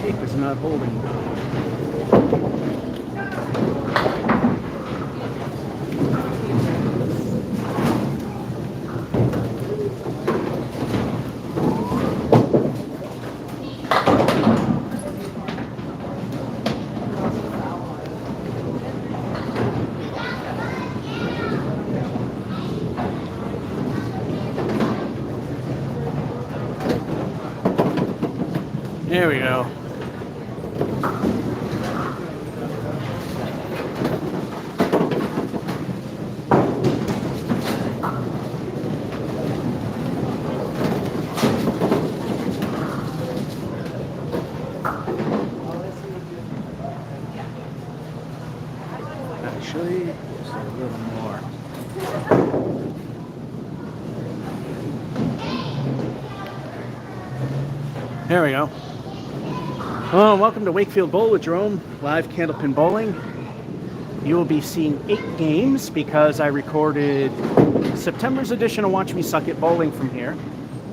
tape is not holding. There we go. Actually, just a little more. There we go. Well, welcome to Wakefield Bowladrome, live candlepin bowling. You will be seeing 8 games because I recorded September's edition of Watch Me Suck at Bowling from here.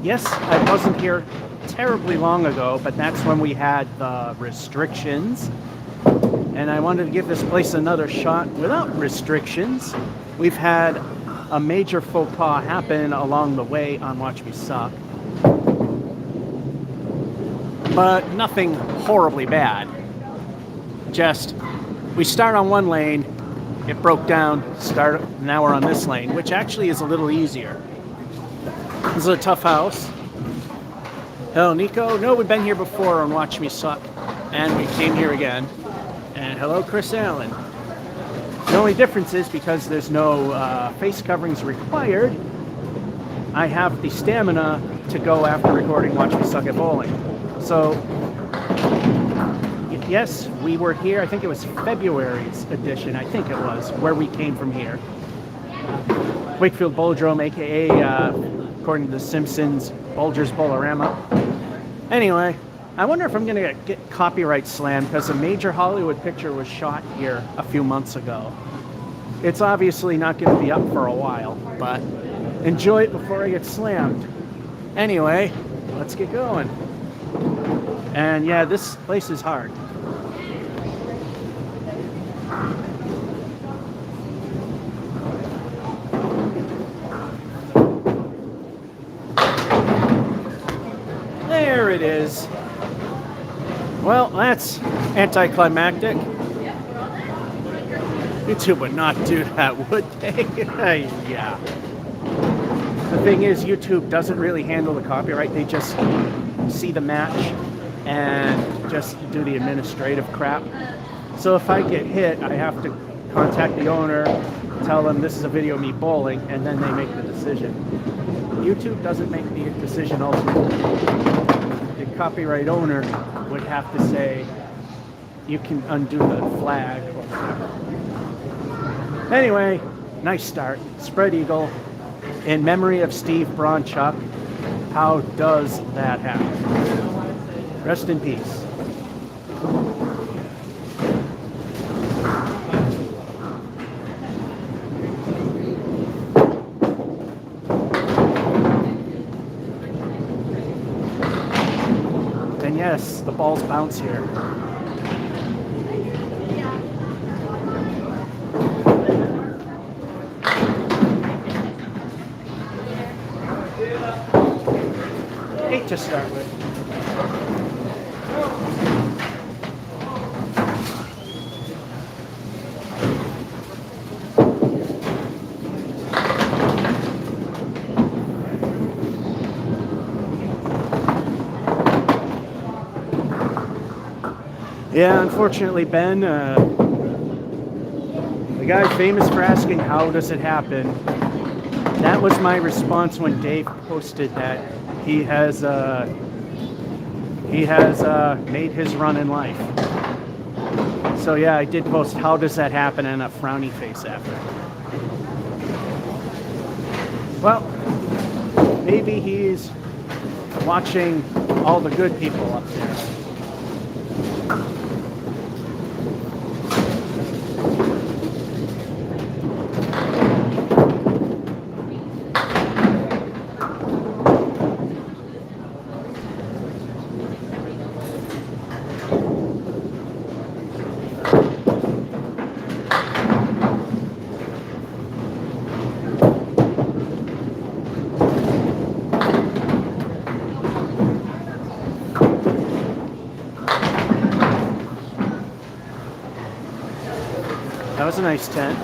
Yes, I wasn't here terribly long ago, but that's when we had the restrictions. And I wanted to give this place another shot without restrictions. We've had a major faux pas happen along the way on Watch Me Suck. But nothing horribly bad. Just, we start on one lane, it broke down, now we're on this lane, which actually is a little easier. This is a tough house. Hello, Nico. No, we've been here before on Watch Me Suck, and we came here again. And hello, Chris Allen. The only difference is because there's no face coverings required, I have the stamina to go after recording Watch Me Suck at Bowling. So, yes, we were here, I think it was February's edition, I think it was, where we came from here. Wakefield Bowladrome, aka, according to The Simpsons, Bulger's Bowlarama. Anyway, I wonder if I'm going to get copyright slammed because a major Hollywood picture was shot here a few months ago. It's obviously not going to be up for a while, but enjoy it before I get slammed. Anyway, let's get going. And yeah, this place is hard. There it is. Well, that's anticlimactic. YouTube would not do that, would they? Yeah. The thing is, YouTube doesn't really handle the copyright. They just see the match and just do the administrative crap. So if I get hit, I have to contact the owner, tell them this is a video of me bowling, and then they make the decision. YouTube doesn't make the decision ultimately. The copyright owner would have to say, you can undo the flag or whatever. Anyway, nice start. Spread eagle. In memory of Steve Bronchuk. How does that happen? Rest in peace. And yes, the balls bounce here. Eight to start with. Yeah, unfortunately, Ben, the guy famous for asking how does it happen, that was my response when Dave posted that he has made his run in life. So yeah, I did post how does that happen and a frowny face after. Well, maybe he's watching all the good people up there. That was a nice tent.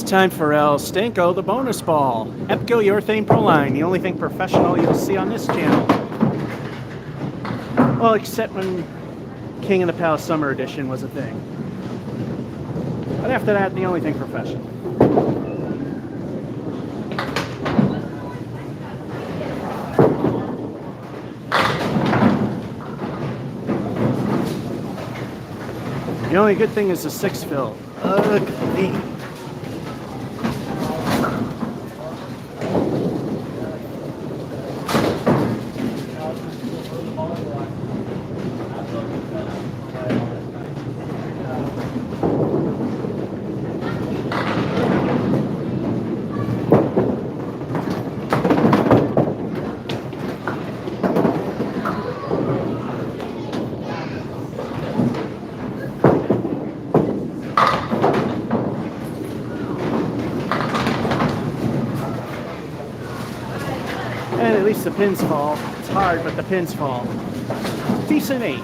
Time for El Stanko, the bonus ball. Epco Urethane Proline, the only thing professional you'll see on this channel. Well, except when King of the Palace Summer Edition was a thing. But after that, the only thing professional. The only good thing is the 6 fill. Ugly. And at least the pins fall. It's hard, but the pins fall. Decent 8.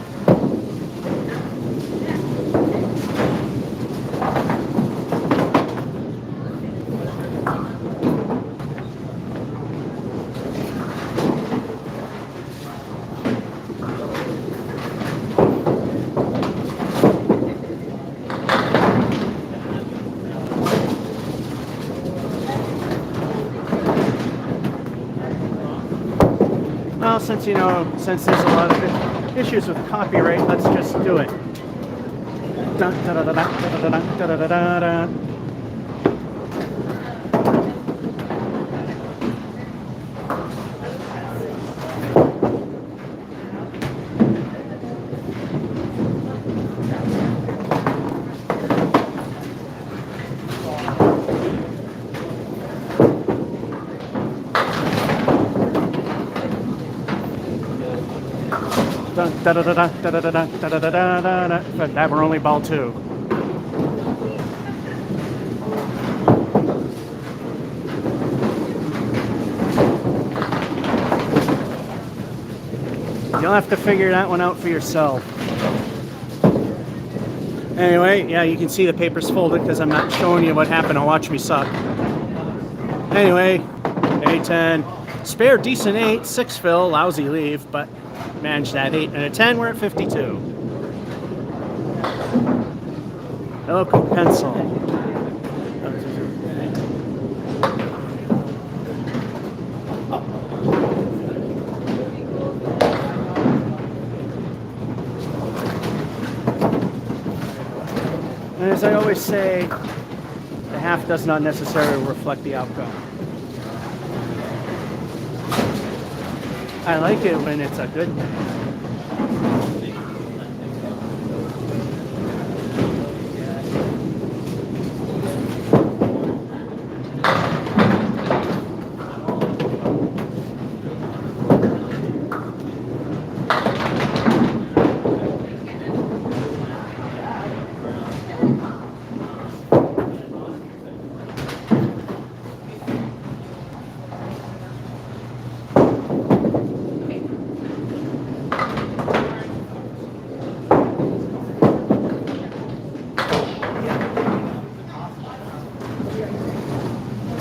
Well, since there's a lot of issues with copyright, let's just do it. Dun, da, da, da, da, da, da, da, da, da, da. Da da da da da da da da da da da da. But that were only ball 2. You'll have to figure that one out for yourself. Anyway, yeah, you can see the paper's folded because I'm not showing you what happened on Watch Me Suck. Anyway, A10. Spare decent 8, 6 fill, lousy leave, but managed that 8 and a 10. We're at 52. Local pencil. And as I always say, the half does not necessarily reflect the outcome. I like it when it's a good thing.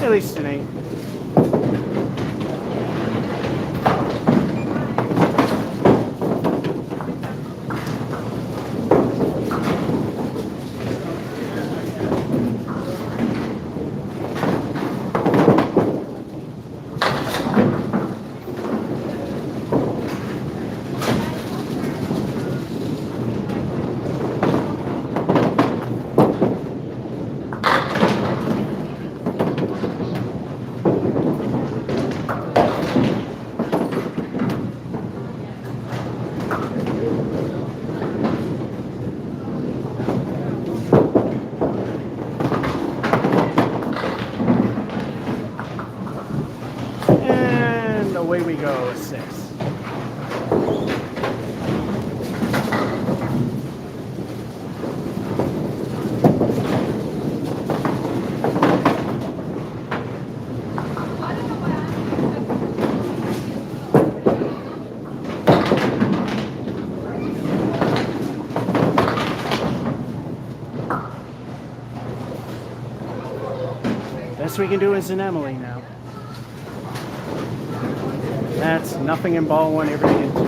At least an 8. away we go, 6. Best we can do is an Emily now. That's nothing in ball 1, everything in 2.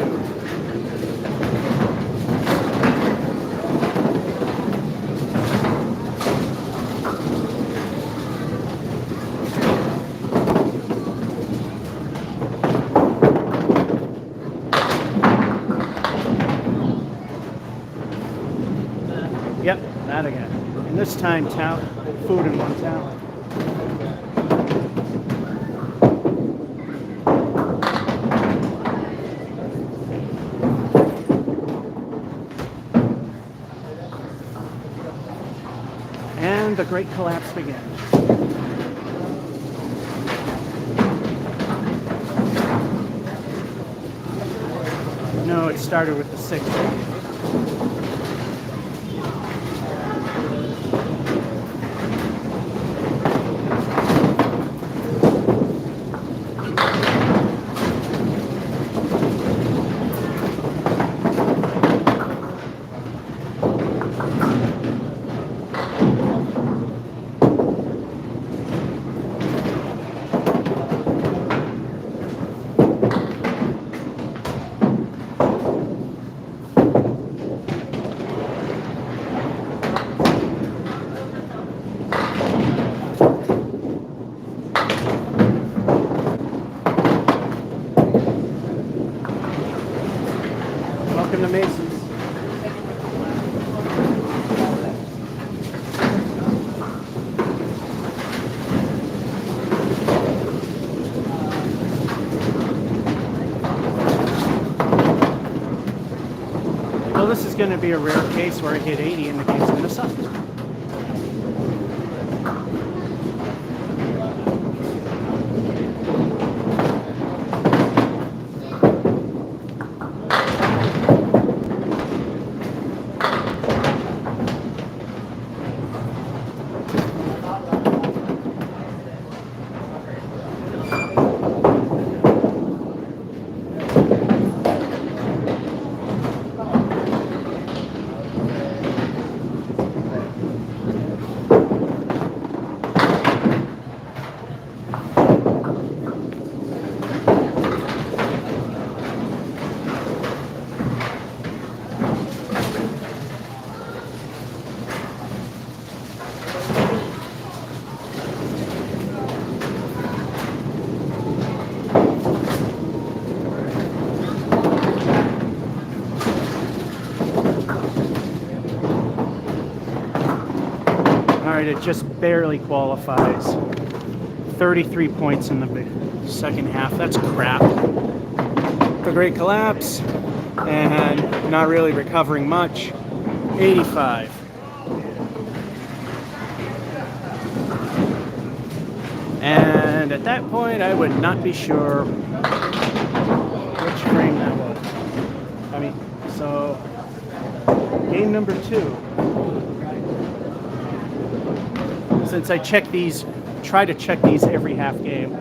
Yep, that again. And this time, food in 1 talent. And the great collapse begins. No, it started with the 6. Welcome to Mason's. Well, this is going to be a rare case where I hit 80 and the game's going to suck. It just barely qualifies. 33 points in the second half. That's crap. The great collapse and not really recovering much. 85. And at that point, I would not be sure which frame that was. I mean, so game number 2. Since I try to check these every half game.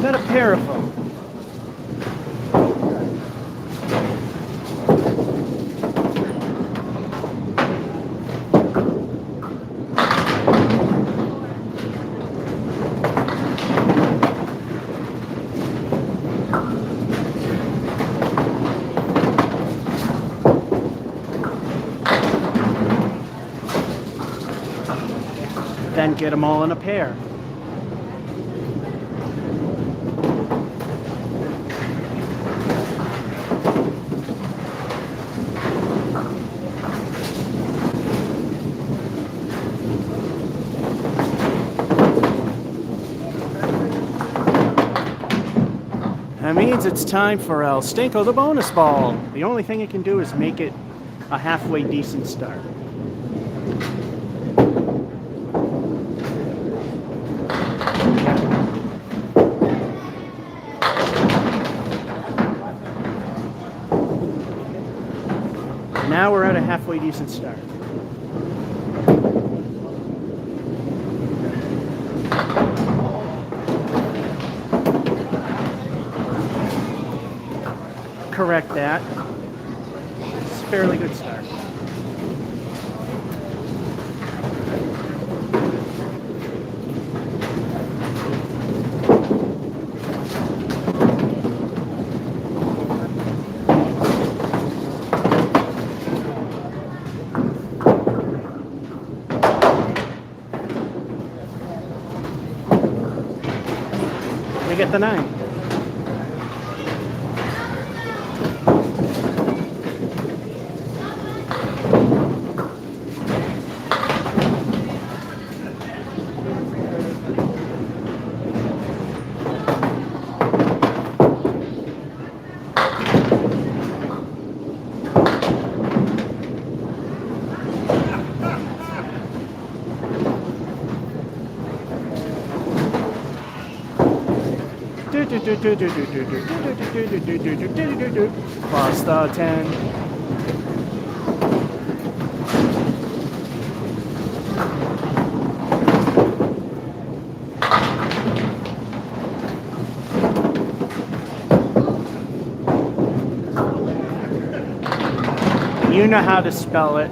Got a pair of them. then get them all in a pair. That means it's time for El Stinko, the bonus ball. The only thing it can do is make it a halfway decent start. Now we're at a halfway decent start. Correct that. It's a fairly good start. We get the 9. Plus the 10. You know how to spell it.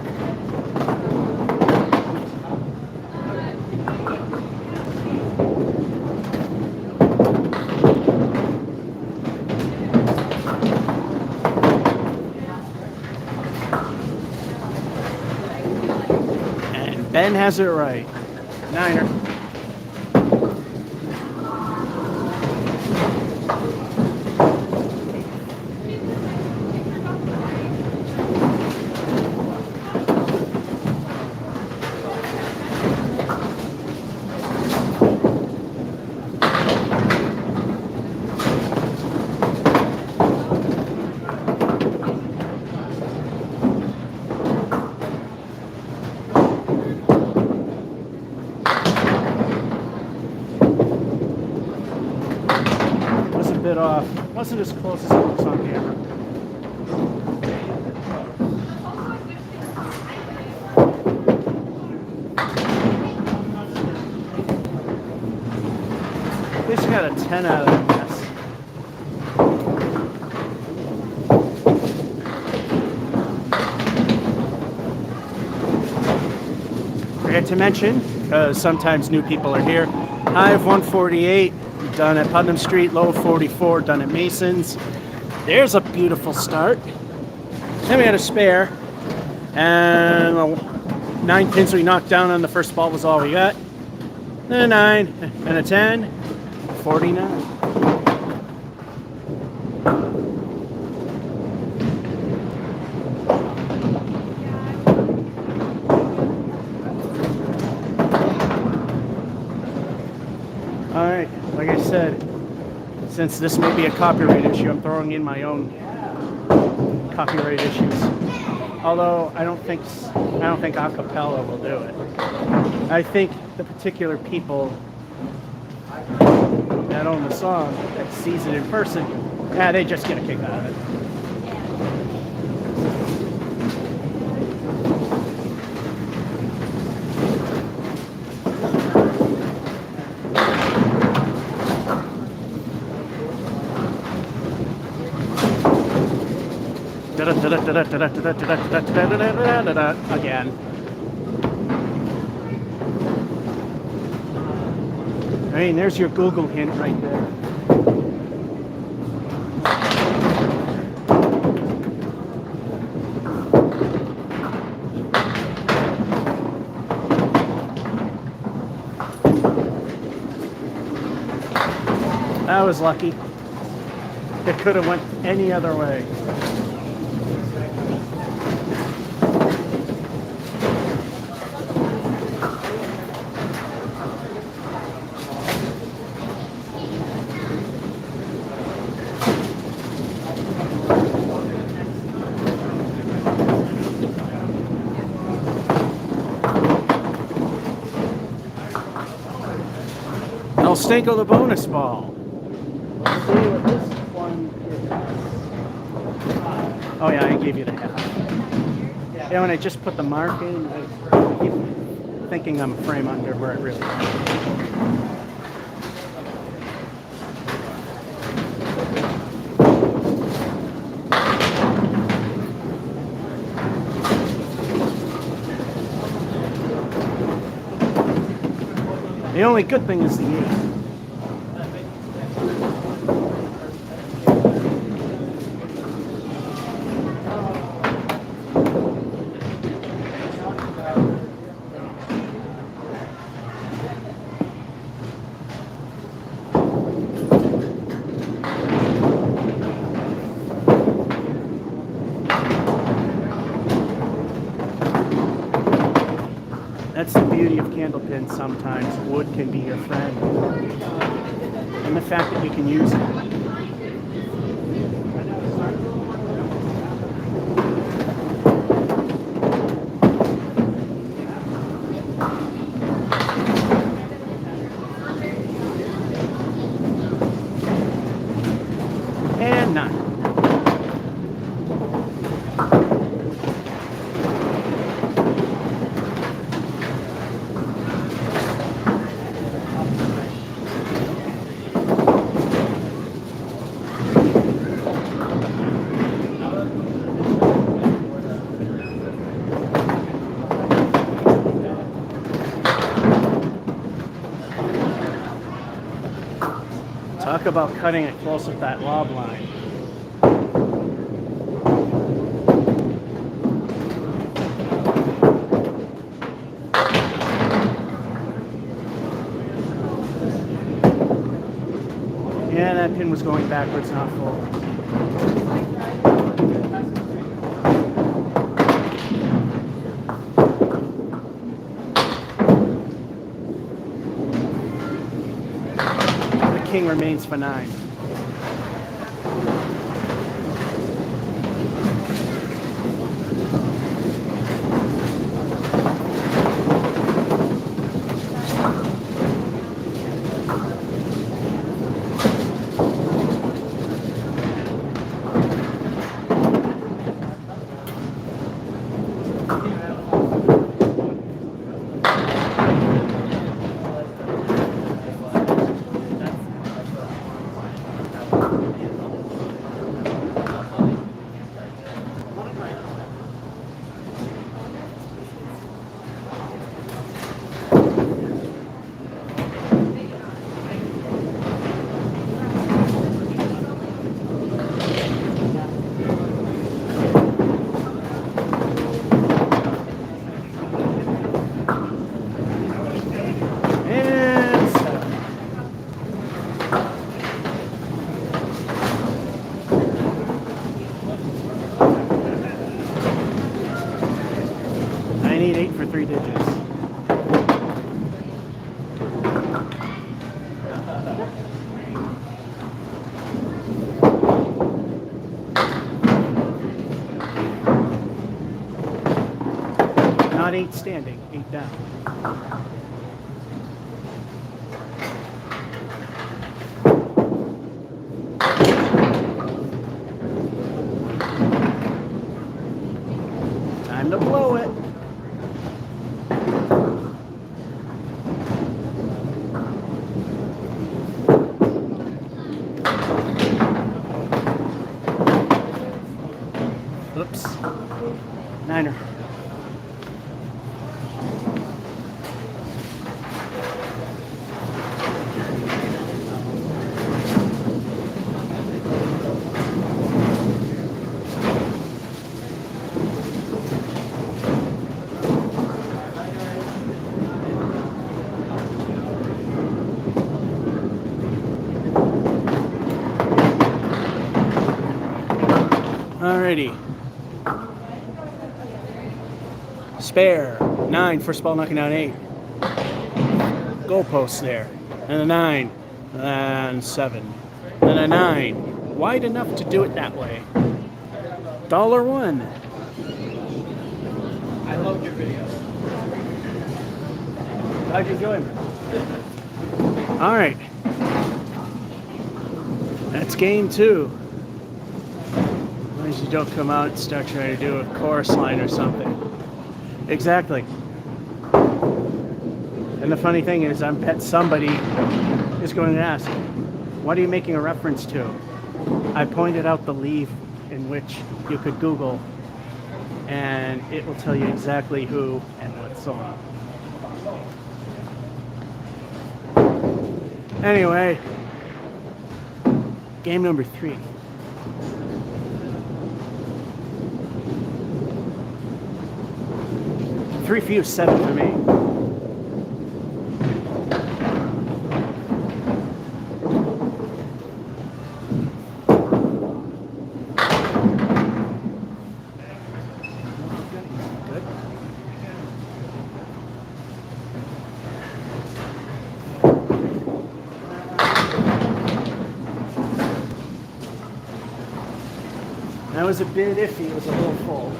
Ben has it right. 9er. Bit off. Wasn't as close as it looks on camera. At least got a 10 out of this. Forget to mention, because sometimes new people are here, high of 148. Done at Putnam Street, low 44, done at Mason's. There's a beautiful start. Then we had a spare, and 9 pins we knocked down on the first ball was all we got. Then a 9 and a 10, 49. All right. Like I said, since this may be a copyright issue, I'm throwing in my own copyright issues. Although I don't think a cappella will do it. I think the particular people that own the song that sees it in person, they just get a kick out of it. Again. I mean, there's your Google hint right there. I was lucky. It could have went any other way. El Stanko the bonus ball. Let's see what this one is. Oh yeah, I gave you the half. Yeah, when I just put the mark in, I keep thinking I'm a frame under where it really is. The only good thing is the 8. That's the beauty of candlepins sometimes. Wood can be your friend. And the fact that you can use it. And 9. Talk about cutting it close with that lob line. Yeah, that pin was going backwards, not forward. King remains for 9. I need 8 for 3 digits. Not 8 standing, 8 down. Time to blow it. Oops. Niner. Alrighty. Spare. 9. First ball knocking down 8. Goalpost there. And a 9. And 7. And a 9. Wide enough to do it that way. $1. I love your videos. How'd you enjoy them? Alright. That's game 2. As long as you don't come out and start trying to do a chorus line or something. Exactly. And the funny thing is, I bet somebody is going to ask, what are you making a reference to? I pointed out the leaf in which you could Google, and it will tell you exactly who and what song. Anyway, game number 3. Three for you, 7 for me. Good. That was a bit iffy, it was a little full.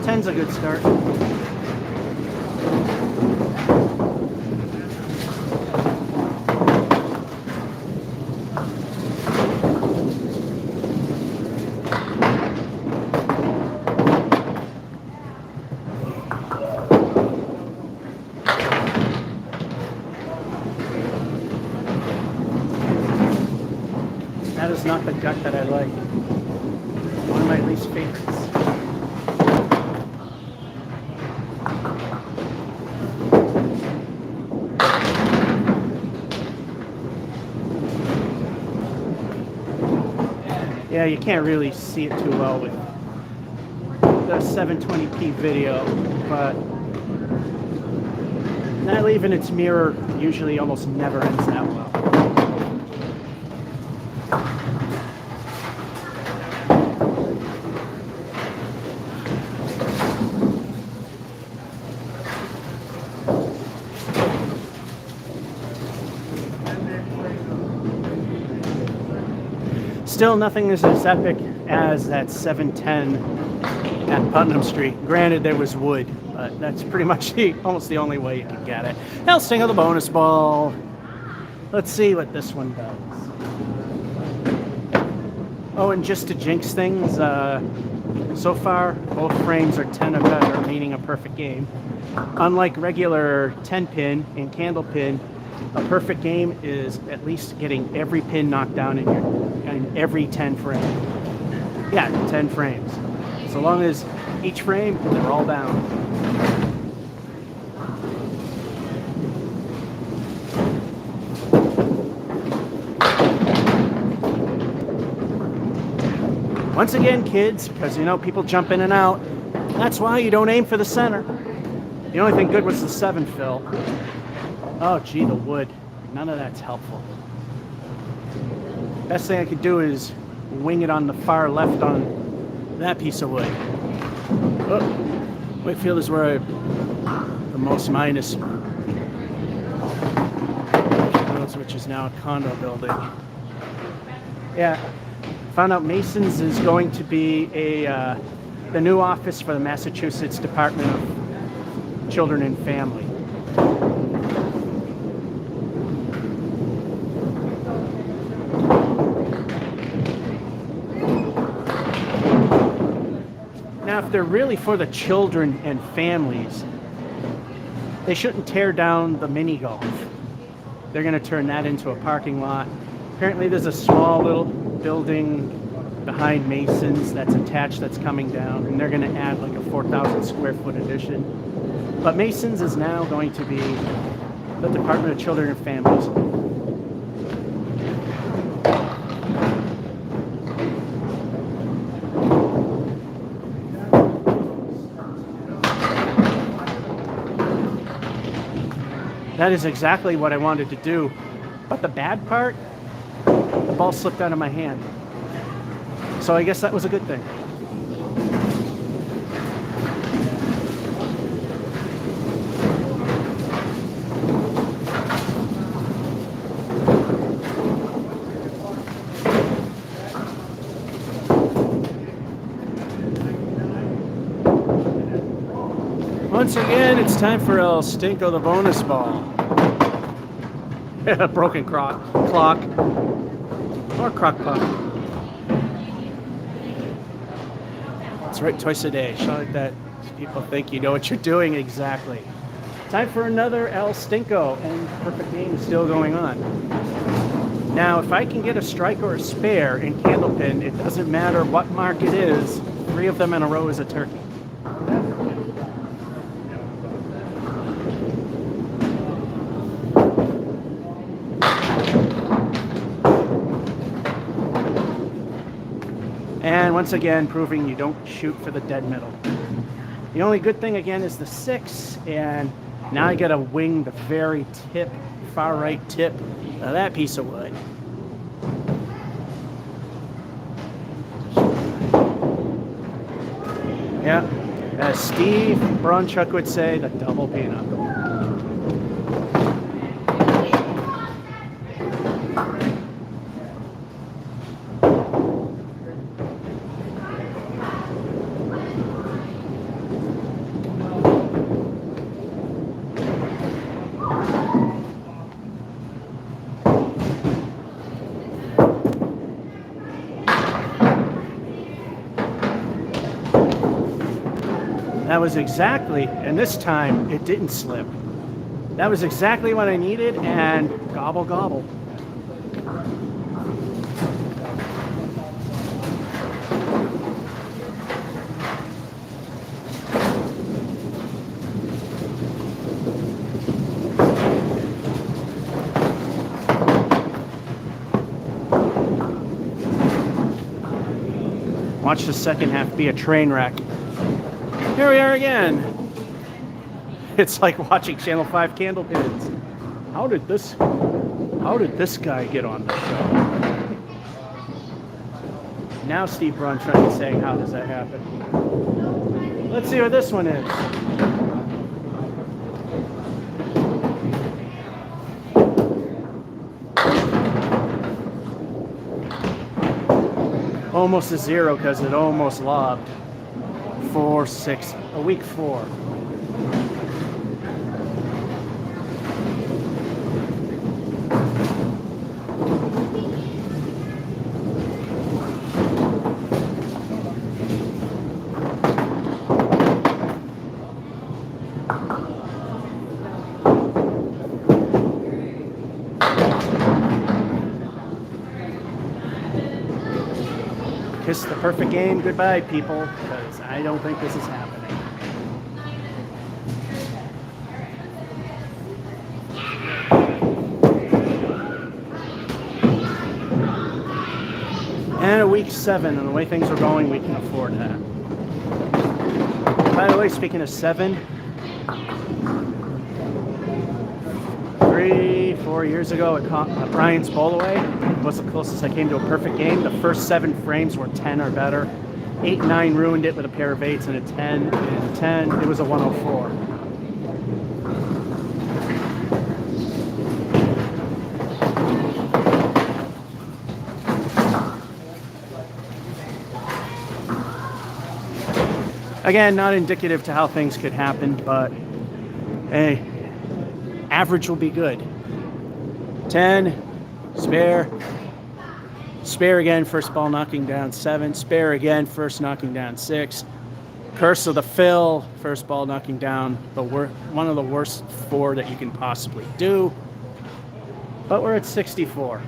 Ten's a good start. That is not the gut that I like. One of my least favorites. Yeah, you can't really see it too well with the 720p video, but not leaving its mirror usually almost never ends that well. Still, nothing is as epic as that 710 at Putnam Street. Granted, there was wood, but that's pretty much almost the only way you can get it. Hellsting of the bonus ball. Let's see what this one does. Oh, and just to jinx things, so far both frames are 10 or better, meaning a perfect game. Unlike regular 10 pin and candle pin, a perfect game is at least getting every pin knocked down in every 10 frames. Yeah, 10 frames. So long as each frame, they're all down. Once again, kids, because you know people jump in and out, that's why you don't aim for the center. The only thing good was the 7 fill. Oh, gee, the wood. None of that's helpful. Best thing I could do is wing it on the far left on that piece of wood. Oh, Wakefield is where the most minus, which is now a condo building. Yeah, found out Mason's is going to be the new office for the Massachusetts Department of Children and Family. Now, if they're really for the children and families, they shouldn't tear down the mini golf. They're going to turn that into a parking lot. Apparently there's a small little building behind Mason's that's attached that's coming down, and they're going to add like a 4,000 square foot addition. But Mason's is now going to be the Department of Children and Families. That is exactly what I wanted to do. But the bad part, the ball slipped out of my hand. So I guess that was a good thing. Once again, it's time for El Stinko the bonus ball. Broken clock. Or crock pot. That's right, twice a day. Shot like that. People think you know what you're doing exactly. Time for another El Stinko, and perfect game is still going on. Now, if I can get a strike or a spare in Candlepin, it doesn't matter what mark it is. 3 of them in a row is a turkey. And once again, proving you don't shoot for the dead middle. The only good thing again is the 6, and now I gotta wing the very tip, far right tip of that piece of wood. Yeah, as Steve Bronchuk would say, the double peanut. That was exactly, and this time it didn't slip. That was exactly what I needed, and gobble gobble. Watch the second half be a train wreck. Here we are again. It's like watching Channel 5 Candlepins. How did this guy get on the show? Now Steve Bronchuk is saying, how does that happen? Let's see what this one is. Almost a 0 because it almost lobbed. 4, 6, a week 4. Kiss the perfect game goodbye, people, because I don't think this is happening. And a week 7, and the way things are going, we can afford that. By the way, speaking of 7, 3, 4 years ago at Brian's Bowlaway was the closest I came to a perfect game. The first 7 frames were 10 or better. 8, 9 ruined it with a pair of 8s and a 10. And 10, it was a 104. Again, not indicative to how things could happen, but hey, average will be good. 10, spare, spare again, first ball knocking down 7, spare again, first knocking down 6, curse of the fill, first ball knocking down one of the worst 4 that you can possibly do, but we're at 64.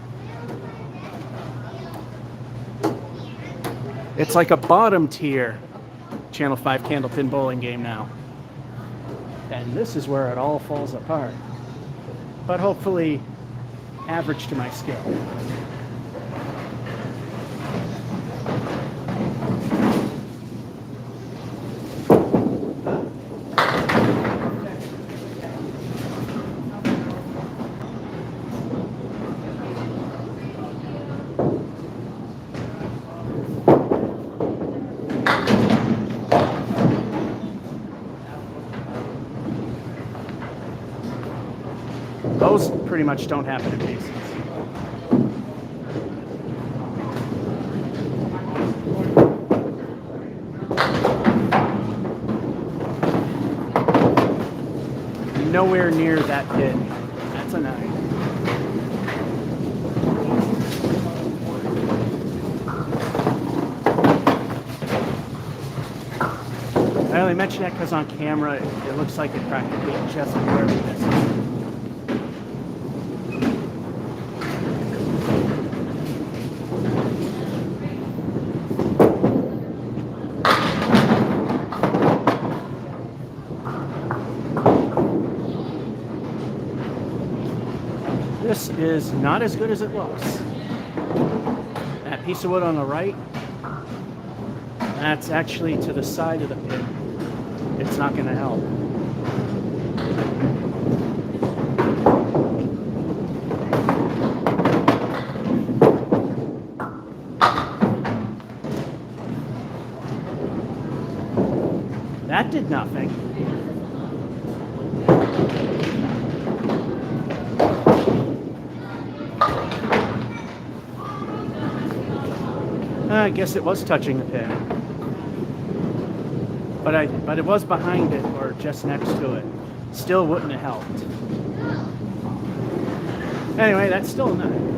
It's like a bottom tier Channel 5 Candlepin bowling game now. And this is where it all falls apart. But hopefully average to my skill. pretty much don't happen in pieces. Nowhere near that pin. That's a 9. I only mention that because on camera it looks like it practically just barely misses. This is not as good as it looks. That piece of wood on the right, that's actually to the side of the pin. It's not going to help. That did nothing. I guess it was touching the pin. But it was behind it or just next to it. Still wouldn't have helped. Anyway, that's still a 9.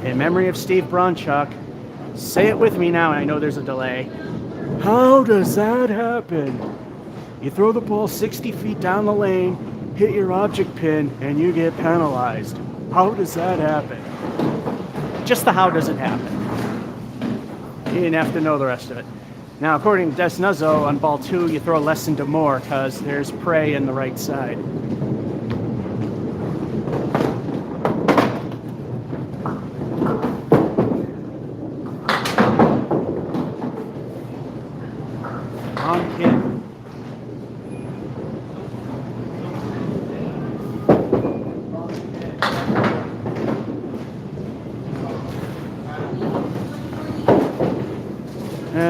In memory of Steve Bronchuk, say it with me now, and I know there's a delay. How does that happen? You throw the ball 60 feet down the lane, hit your object pin, and you get penalized. How does that happen? Just the how does it happen. You didn't have to know the rest of it. Now, according to Des Nuzzo, on ball 2, you throw less into more because there's prey in the right side. On pin.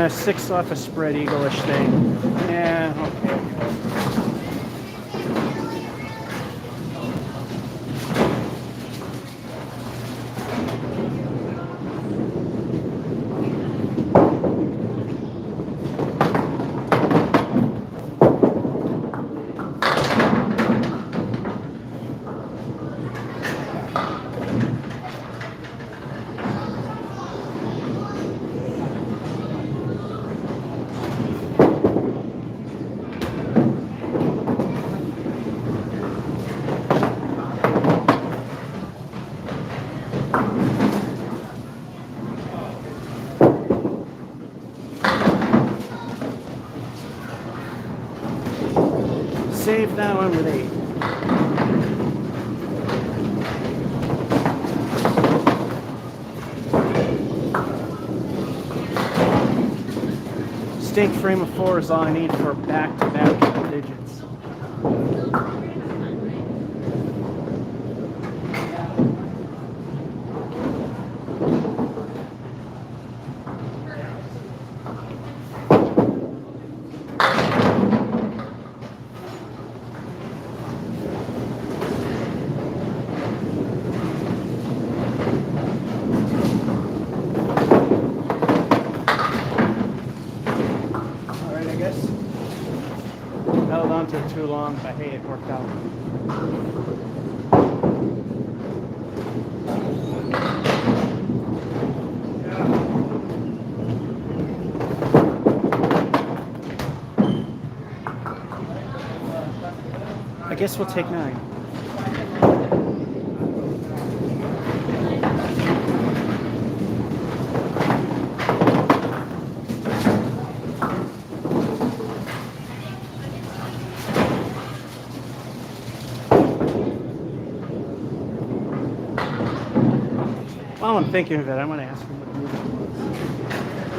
Six off a spread eagle-ish thing. Yeah, okay. Save that one with 8. Stink frame of 4 is all I need for back-to-back triple digits. Held on to it too long, but hey, it worked out. I guess we'll take 9. While I'm thinking of it, I want to ask him what the movie was.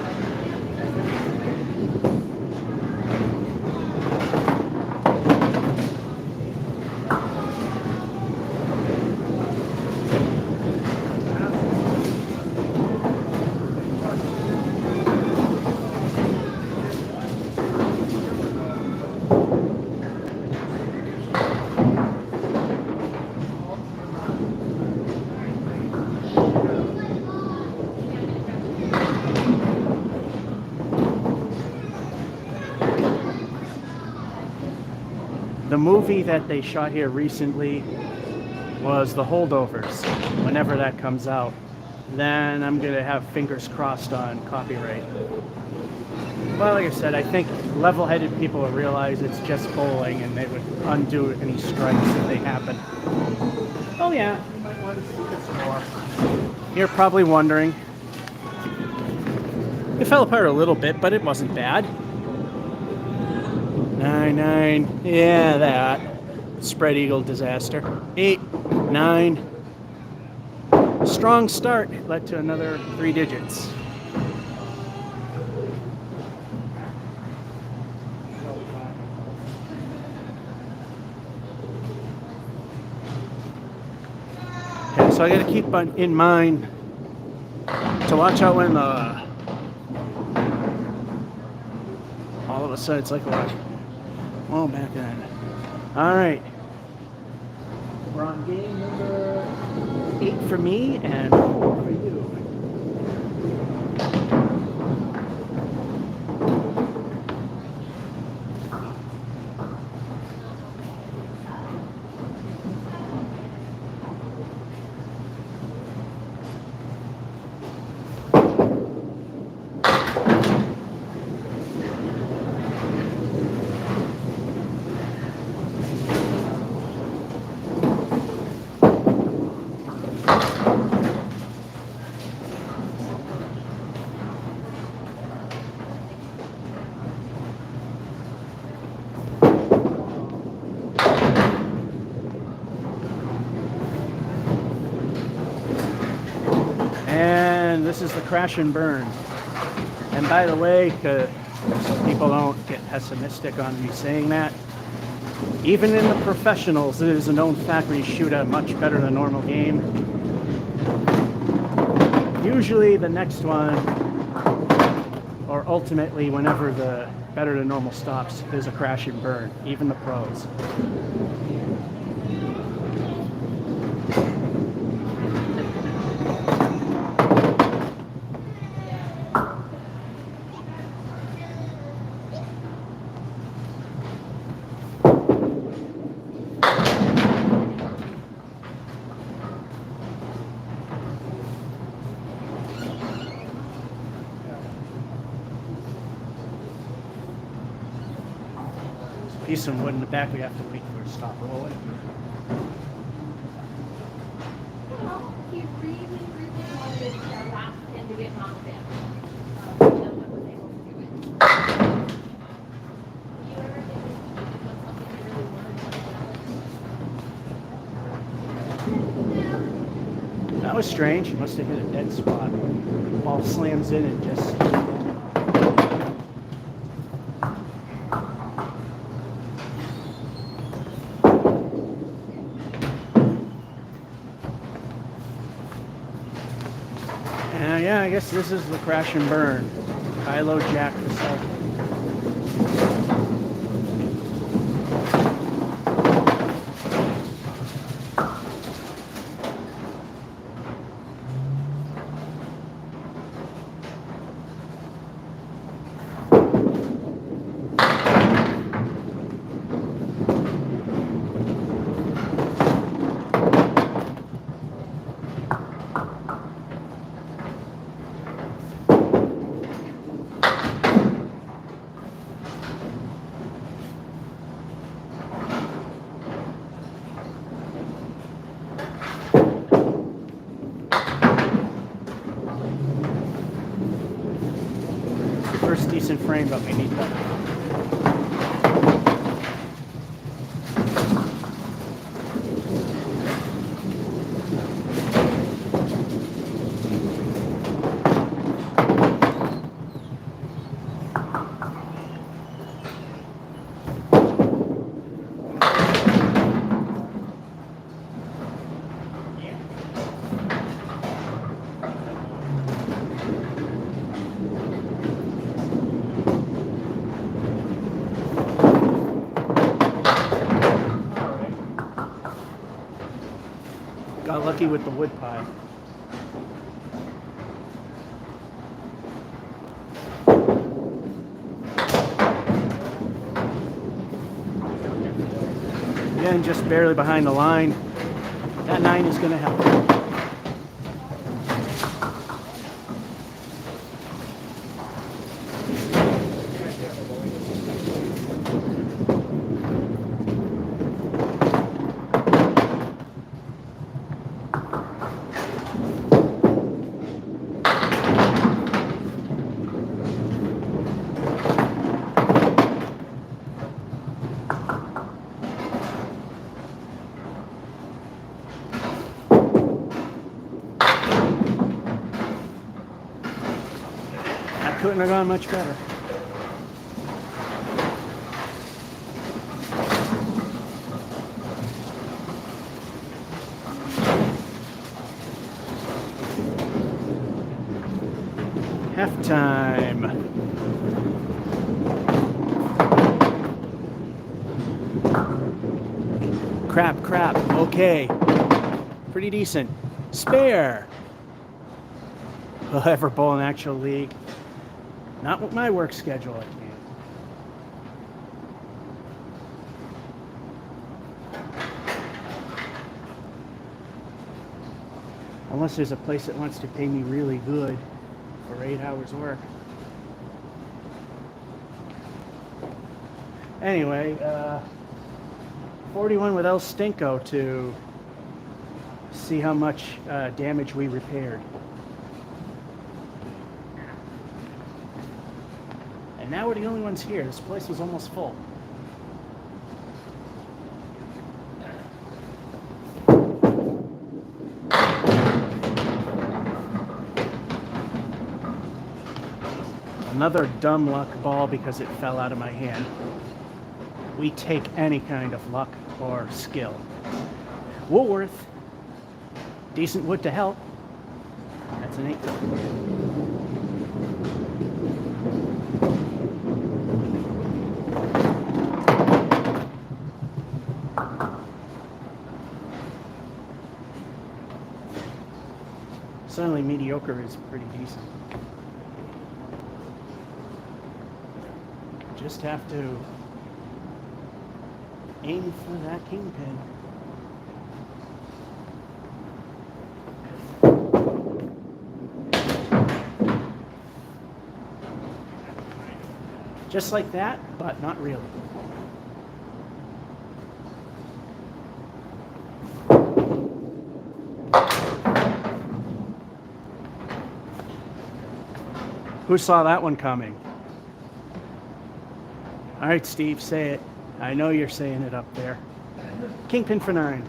the movie that they shot here recently was The Holdovers. Whenever that comes out, then I'm gonna have fingers crossed on copyright. Well, like I said, I think level-headed people will realize it's just bowling and they would undo any strikes if they happen. Oh yeah, you might want to see this more. You're probably wondering. It fell apart a little bit, but it wasn't bad. 9-9, yeah, that. Spread eagle disaster. 8-9. Strong start led to another 3 digits. Okay, so I got to keep in mind to watch out when all of a sudden it's like watch. Oh, back then. All right. We're on game number 8 for me and 4 for you. This is the crash and burn. And by the way, so people don't get pessimistic on me saying that, even in the professionals, it is a known fact when you shoot a much better than normal game. Usually the next one, or ultimately whenever the better than normal stops, is a crash and burn, even the pros. Piece of wood in the back, we have to wait for it to stop rolling. Well, he really wanted the last pin to get knocked in. That was strange. He must have hit a dead spot. The ball slams in and just... yeah, I guess this is the crash and burn. High-low jack for second. First decent frame, but we need that. Got lucky with the wood pie. Again, just barely behind the line. That 9 is going to help. Couldn't have gone much better. Halftime. Crap. Okay. Pretty decent. Spare. Will I ever bowl an actual league? Not with my work schedule, I can't. Unless there's a place that wants to pay me really good for 8 hours work. Anyway, 41 with El Stinko to see how much damage we repaired. And now we're the only ones here. This place was almost full. Another dumb luck ball because it fell out of my hand. We take any kind of luck or skill. Woolworth. Decent wood to help. That's an 8. Certainly mediocre is pretty decent. Just have to aim for that kingpin. Just like that, but not really. Who saw that one coming? All right, Steve, say it. I know you're saying it up there. Kingpin for 9.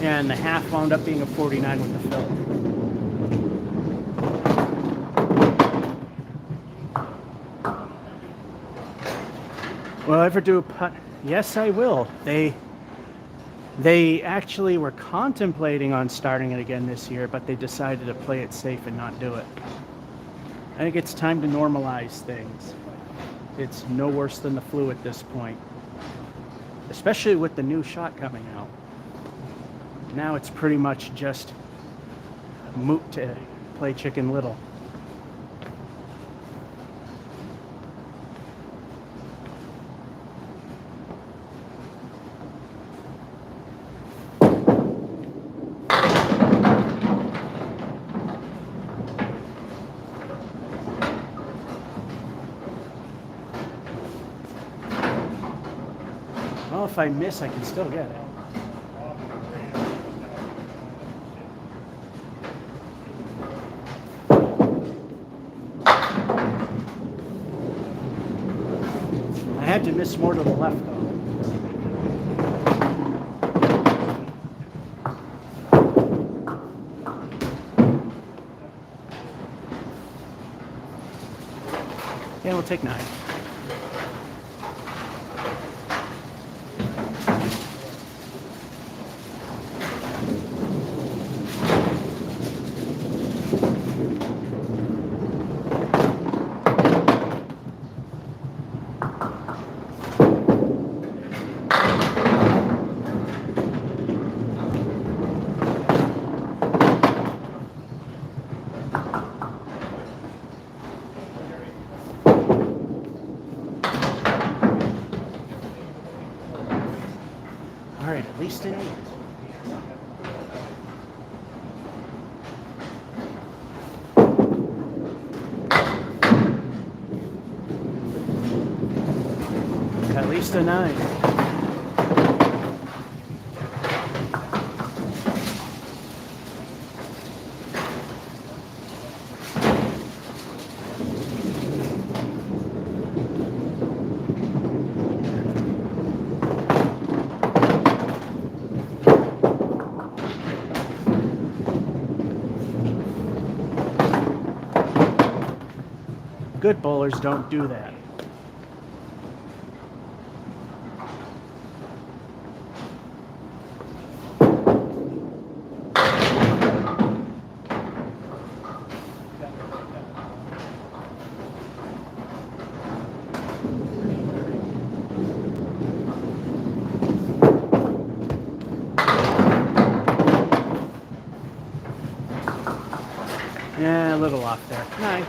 And the half wound up being a 49 with the fill. Will I ever do a putt? Yes, I will. They actually were contemplating on starting it again this year, but they decided to play it safe and not do it. I think it's time to normalize things. It's no worse than the flu at this point, especially with the new shot coming out. Now it's pretty much just moot to play Chicken Little. Well, if I miss, I can still get it. I had to miss more to the left, though. Yeah, we'll take 9. least an 8. At least a 9. Good bowlers don't do that. Yeah, a little off there. 9.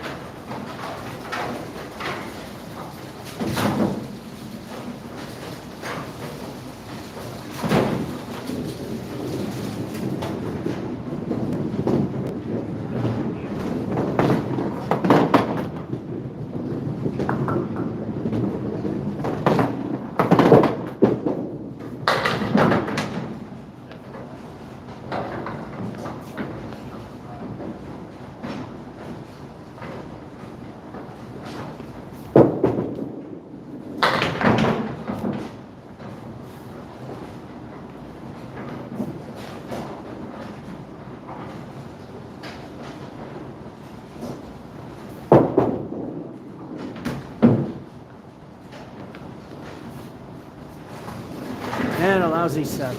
And a lousy 7.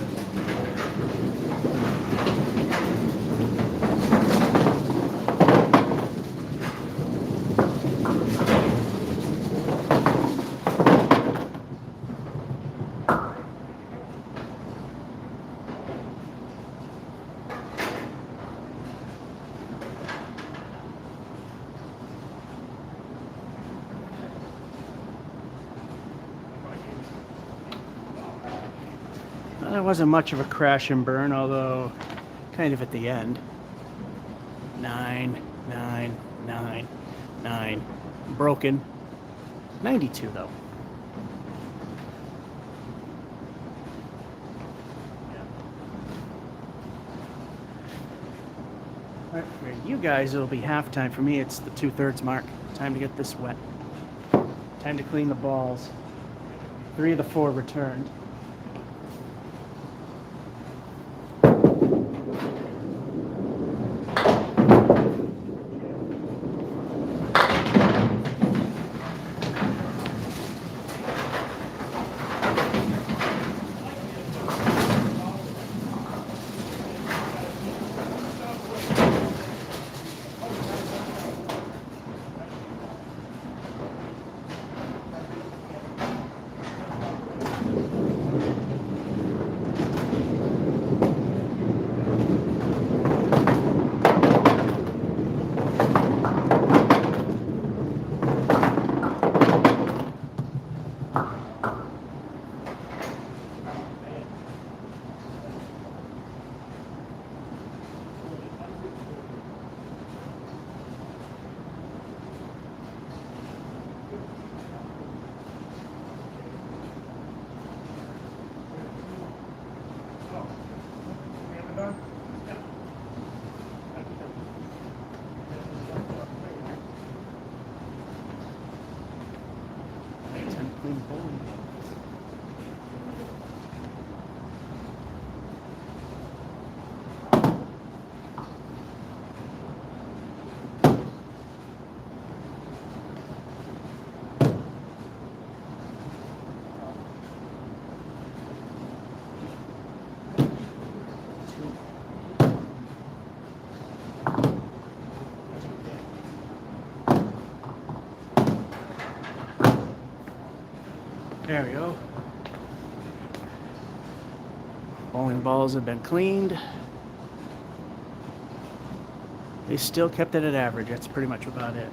There wasn't much of a crash and burn, although kind of at the end. 9, 9, 9, 9. Broken. 92 though. All right, for you guys, it'll be halftime. For me, it's the 2/3 mark. Time to get this wet. Time to clean the balls. 3 of the 4 returned. There we go. Bowling balls have been cleaned. They still kept it at average. That's pretty much about it.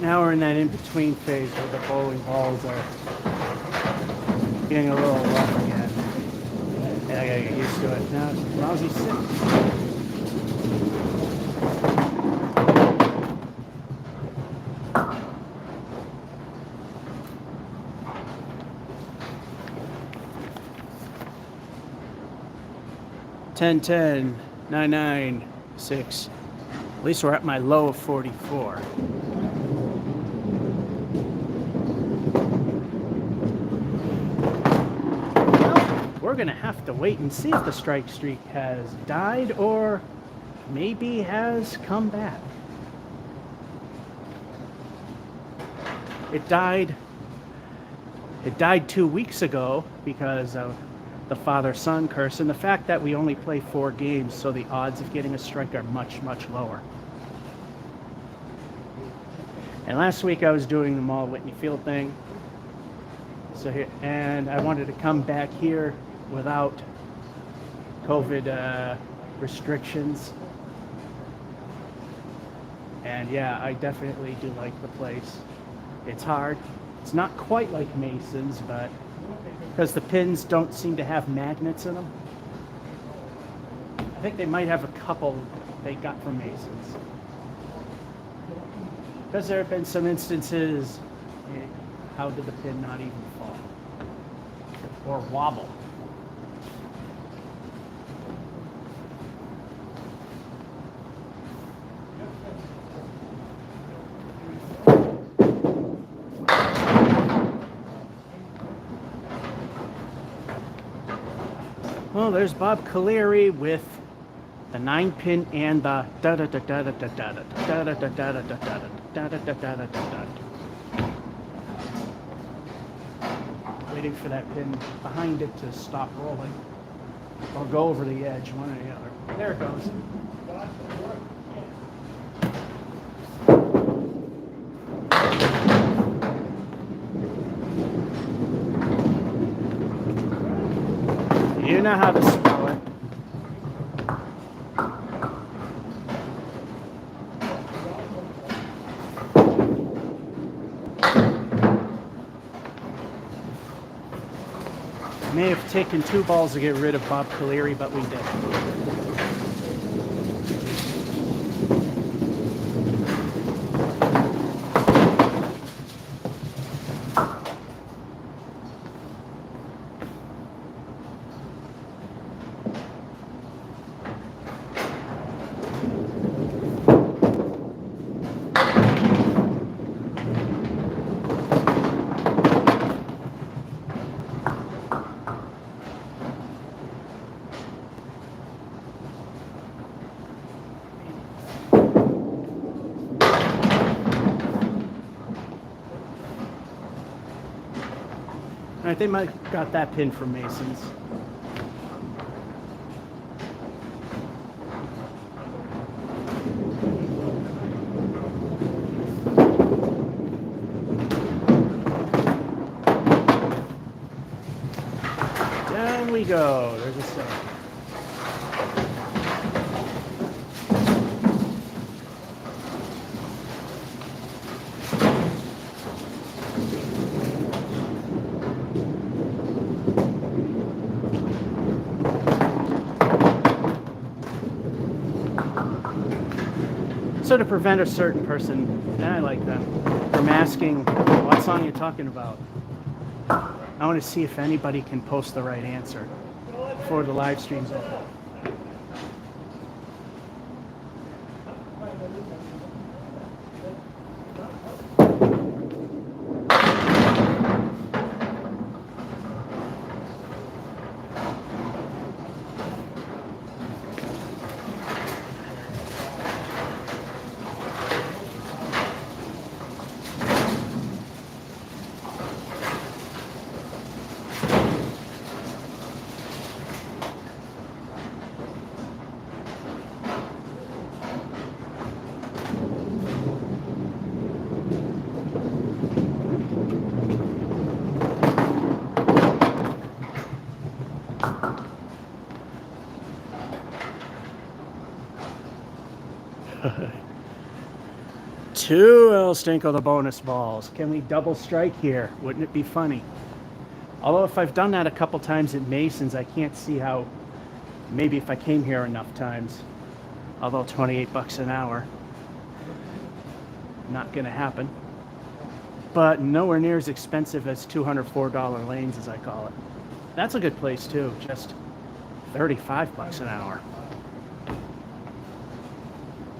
Now we're in that in-between phase where the bowling balls are getting a little rough again. And I gotta get used to it. Now it's lousy 6. Ten, 10, 9, 9, 6. At least we're at my low of 44. We're gonna have to wait and see if the strike streak has died or maybe has come back. It died 2 weeks ago because of the father-son curse and the fact that we only play 4 games, so the odds of getting a strike are much, much lower. And last week I was doing the Mall Whitney Field thing. So here, and I wanted to come back here without COVID restrictions. And yeah, I definitely do like the place. It's hard. It's not quite like Mason's, but because the pins don't seem to have magnets in them. I think they might have a couple they got from Mason's. Because there have been some instances, how did the pin not even fall? Or wobble? Well, there's Bob Caleri with the 9-pin and the da da da da da da da da da da da da da da da da da da. Waiting for that pin behind it to stop rolling or go over the edge, one or the other. There it goes. You know how to spell it. May have taken 2 balls to get rid of Bob Caleri, but we did. All right, they might have got that pin from Mason's. Down we go. There's a 7. So to prevent a certain person, and I like them, from asking what song you're talking about, I want to see if anybody can post the right answer before the live stream's over. 2 El Stinko the bonus balls. Can we double strike here? Wouldn't it be funny? Although if I've done that a couple times at Mason's, I can't see how, maybe if I came here enough times. Although 28 bucks an hour, not gonna happen. But nowhere near as expensive as $204 lanes, as I call it. That's a good place too, just 35 bucks an hour.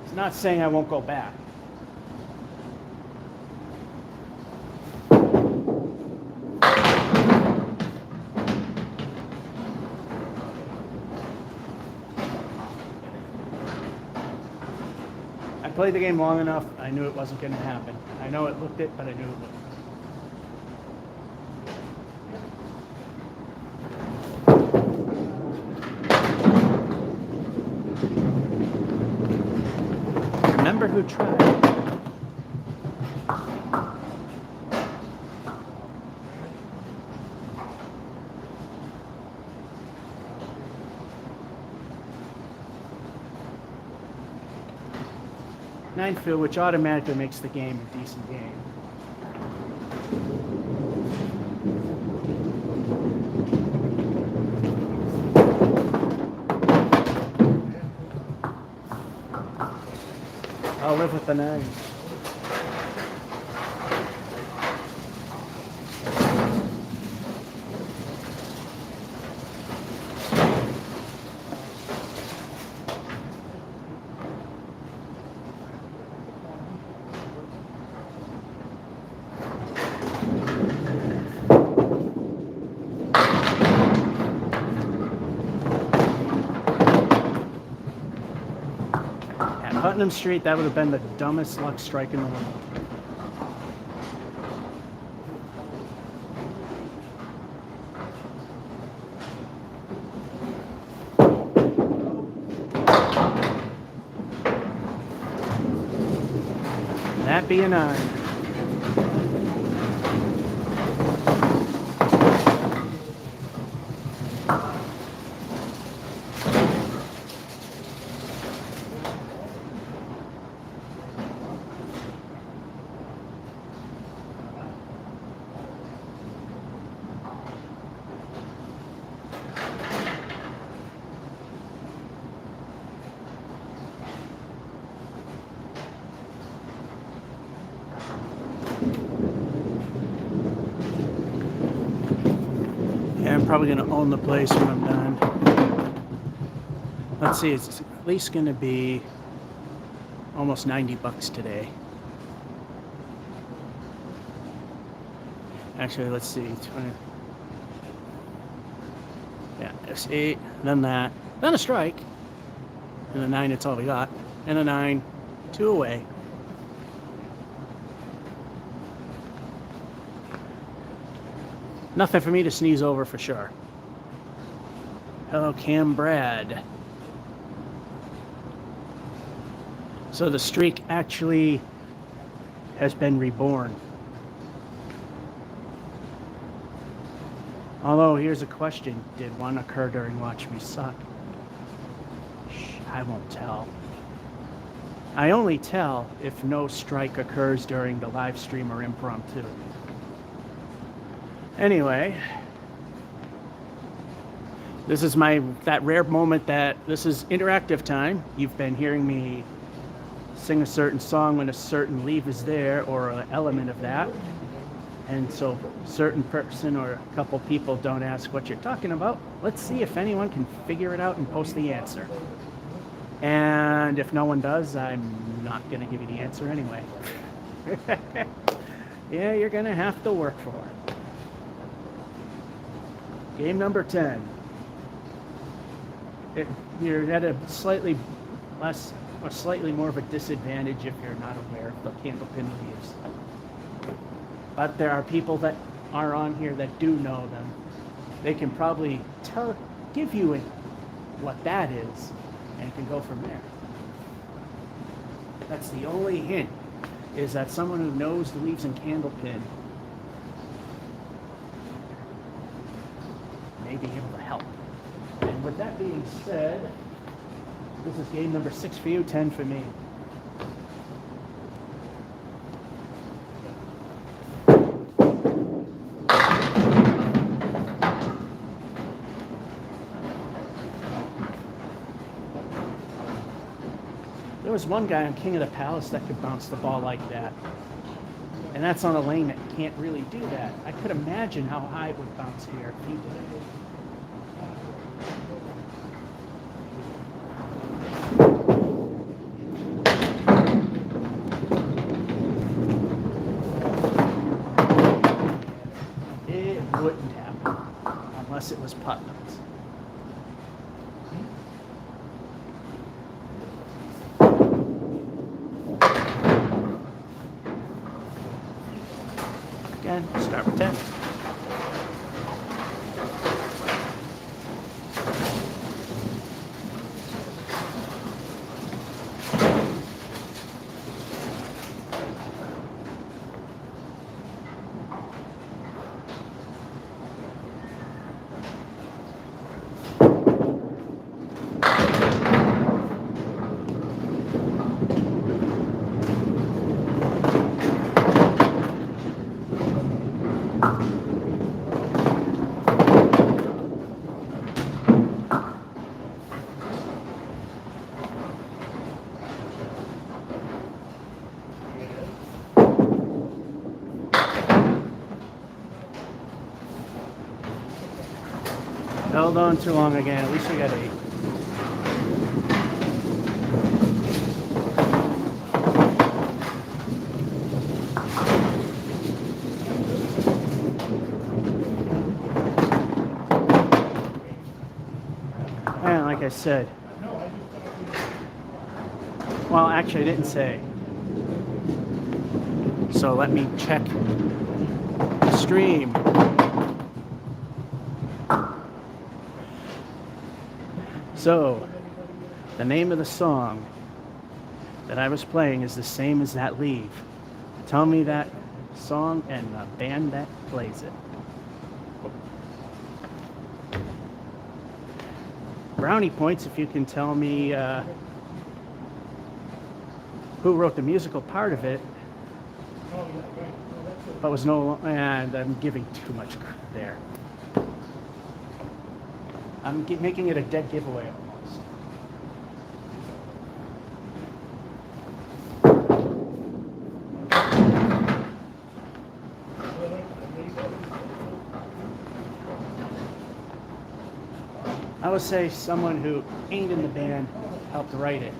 It's not saying I won't go back. I played the game long enough, I knew it wasn't going to happen. I know it looked it, but I knew it wouldn't. Remember who tried. Nine field, which automatically makes the game a decent game. I'll live with the 9. Putnam Street, that would have been the dumbest luck strike in the world. That be a 9. I'm probably going to own the place when I'm done. Let's see, it's at least going to be almost 90 bucks today. Actually, let's see, 20. Yeah, it's 8, then that, then a strike, and a 9, it's all we got, and a 9, 2 away. Nothing for me to sneeze over for sure. Hello, Cam Brad. So the streak actually has been reborn. Although, here's a question. Did one occur during Watch Me Suck? Shh, I won't tell. I only tell if no strike occurs during the live stream or impromptu. Anyway, this is that rare moment that this is interactive time. You've been hearing me sing a certain song when a certain leaf is there or an element of that. And so certain person or a couple people don't ask what you're talking about. Let's see if anyone can figure it out and post the answer. And if no one does, I'm not going to give you the answer anyway. Yeah, you're going to have to work for it. Game number 10. You're at a slightly less or slightly more of a disadvantage if you're not aware of the Candlepin leaves. But there are people that are on here that do know them. They can probably give you what that is and can go from there. That's the only hint, is that someone who knows the leaves in Candlepin may be able to help. And with that being said, this is game number 6 for you, 10 for me. There was one guy on King of the Palace that could bounce the ball like that. And that's on a lane that can't really do that. I could imagine how high it would bounce here if he did it. It wouldn't happen unless it was Putnam's. Again, start with 10. Held on too long again. At least we got 8. And like I said, well, actually, I didn't say. So let me check the stream. So, the name of the song that I was playing is the same as that leave. Tell me that song and the band that plays it. Brownie points if you can tell me who wrote the musical part of it. But was no, and I'm giving too much there. I'm making it a dead giveaway almost. I would say someone who ain't in the band helped write it.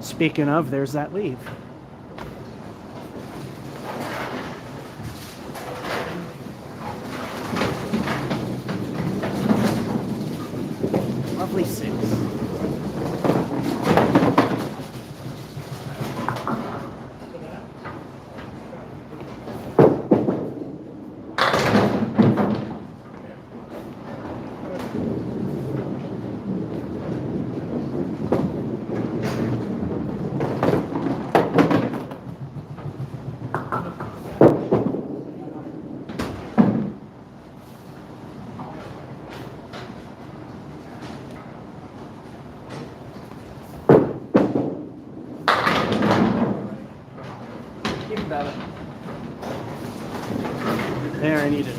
Speaking of, there's that leave. Lovely 6. There, I need it.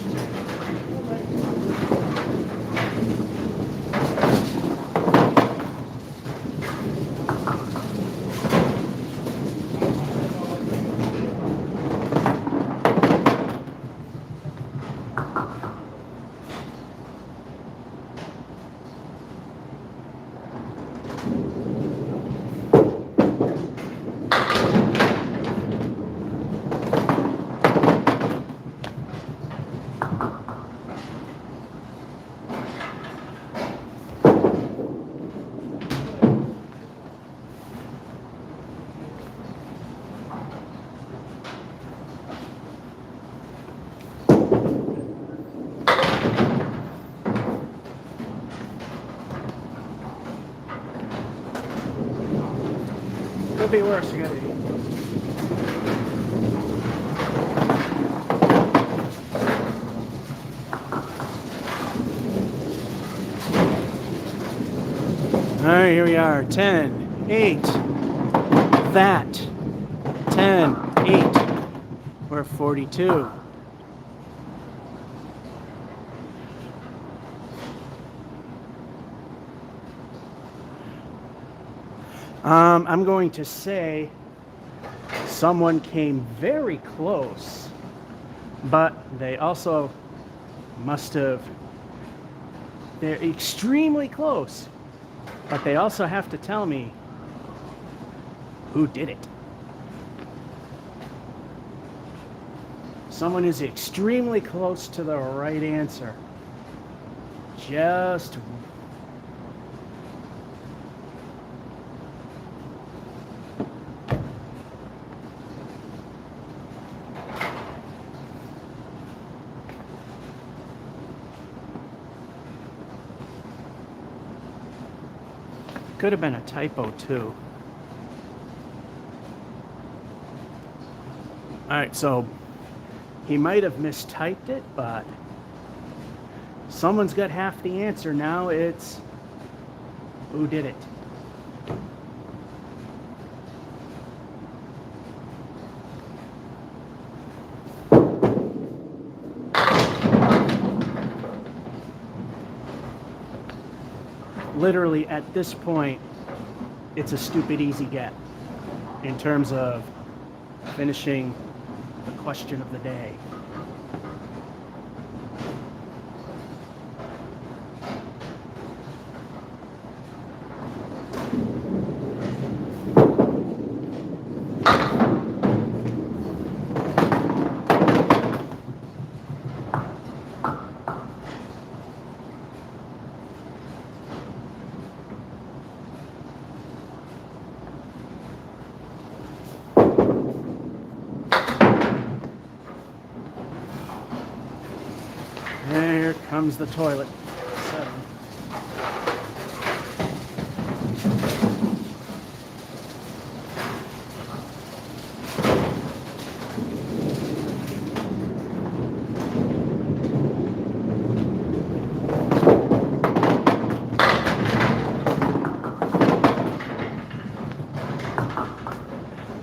Could be worse, you gotta eat. right, here we are. 10, 8. That. 10, 8. We're 42. I'm going to say someone came very close, but they also must have, they're extremely close, but they also have to tell me who did it. Someone is extremely close to the right answer. Just could have been a typo too. All right, so he might have mistyped it, but someone's got half the answer. Now it's who did it. Literally at this point, it's a stupid easy get in terms of finishing the question of the day. There comes the toilet. 7.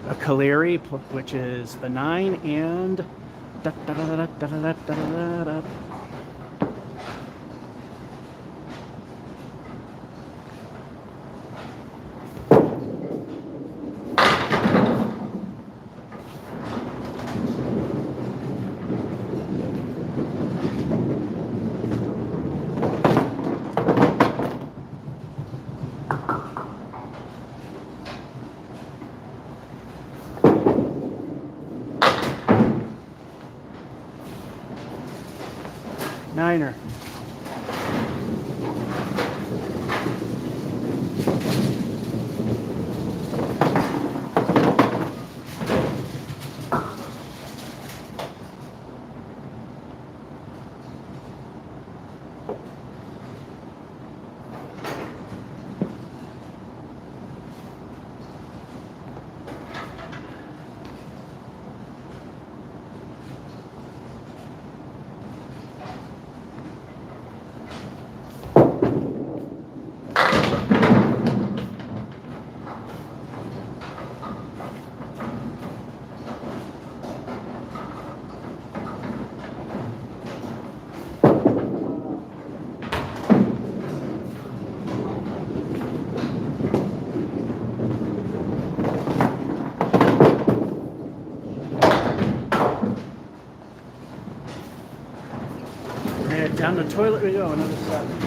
A Caleri, which is the 9 and da, da, da, da, da, da, da, da, da. Niner. And down the toilet we go, another 7.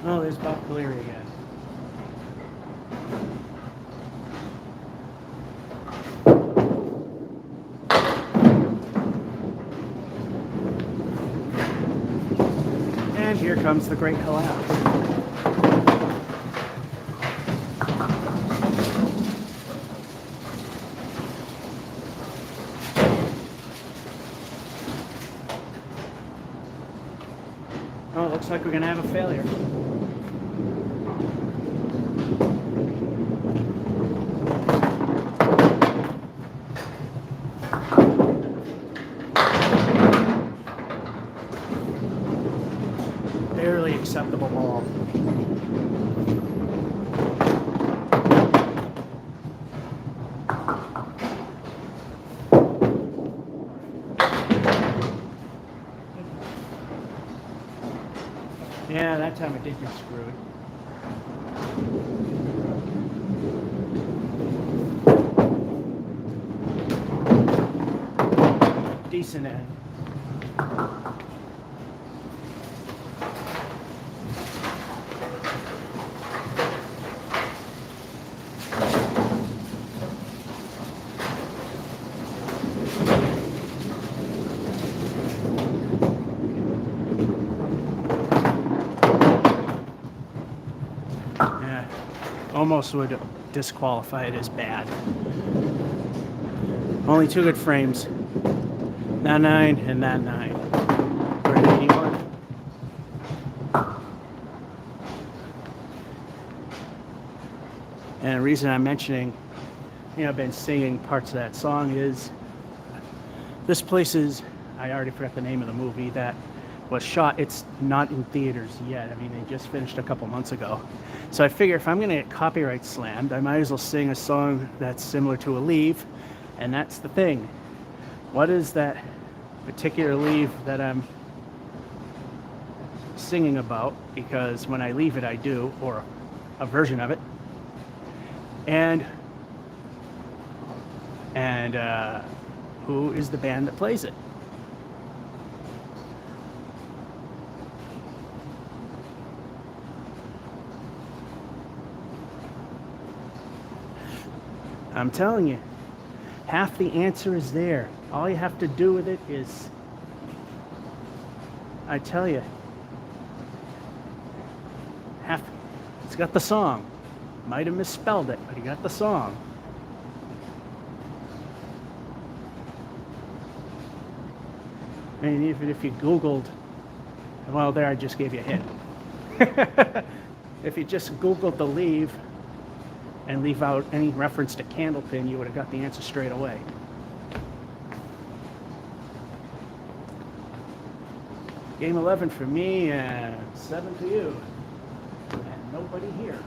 Oh, there's Bob Caleri again. here comes the great collapse. Oh, it looks like we're going to have a failure. Barely acceptable ball. Yeah, that time I did get screwed. Decent end. Yeah, almost would disqualify it as bad. Only two good frames. That 9 and that 9. We're at 81. And the reason I'm mentioning, I've been singing parts of that song is this place is, I already forgot the name of the movie that was shot. It's not in theaters yet. I mean, they just finished a couple months ago. So I figure if I'm going to get copyright slammed, I might as well sing a song that's similar to a leave. And that's the thing. What is that particular leave that I'm singing about? Because when I leave it, I do, or a version of it. And who is the band that plays it? I'm telling you, half the answer is there. All you have to do with it is, I tell you, it's got the song. Might have misspelled it, but he got the song. And even if you Googled, well, there I just gave you a hint. If you just Googled the leave and leave out any reference to Candlepin, you would have got the answer straight away. Game 11 for me and 7 for you. And nobody here.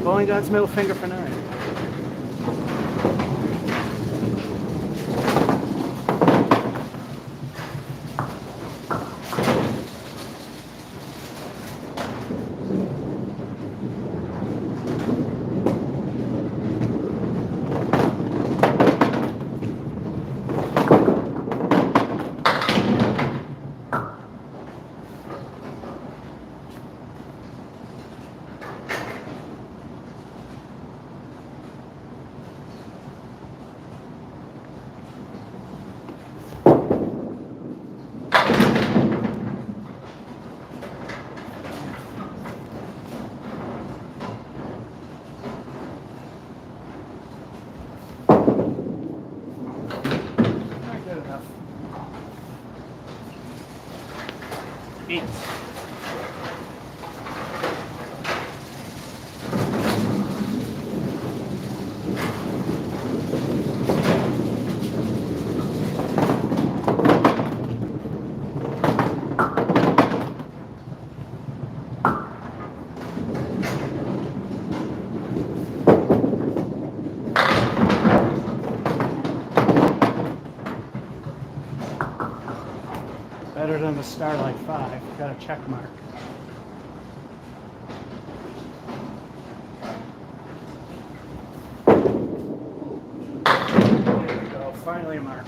Bowling God's middle finger for 9. Good enough. 8. on the Starlight 5. Got a check mark. There we go. Finally a mark.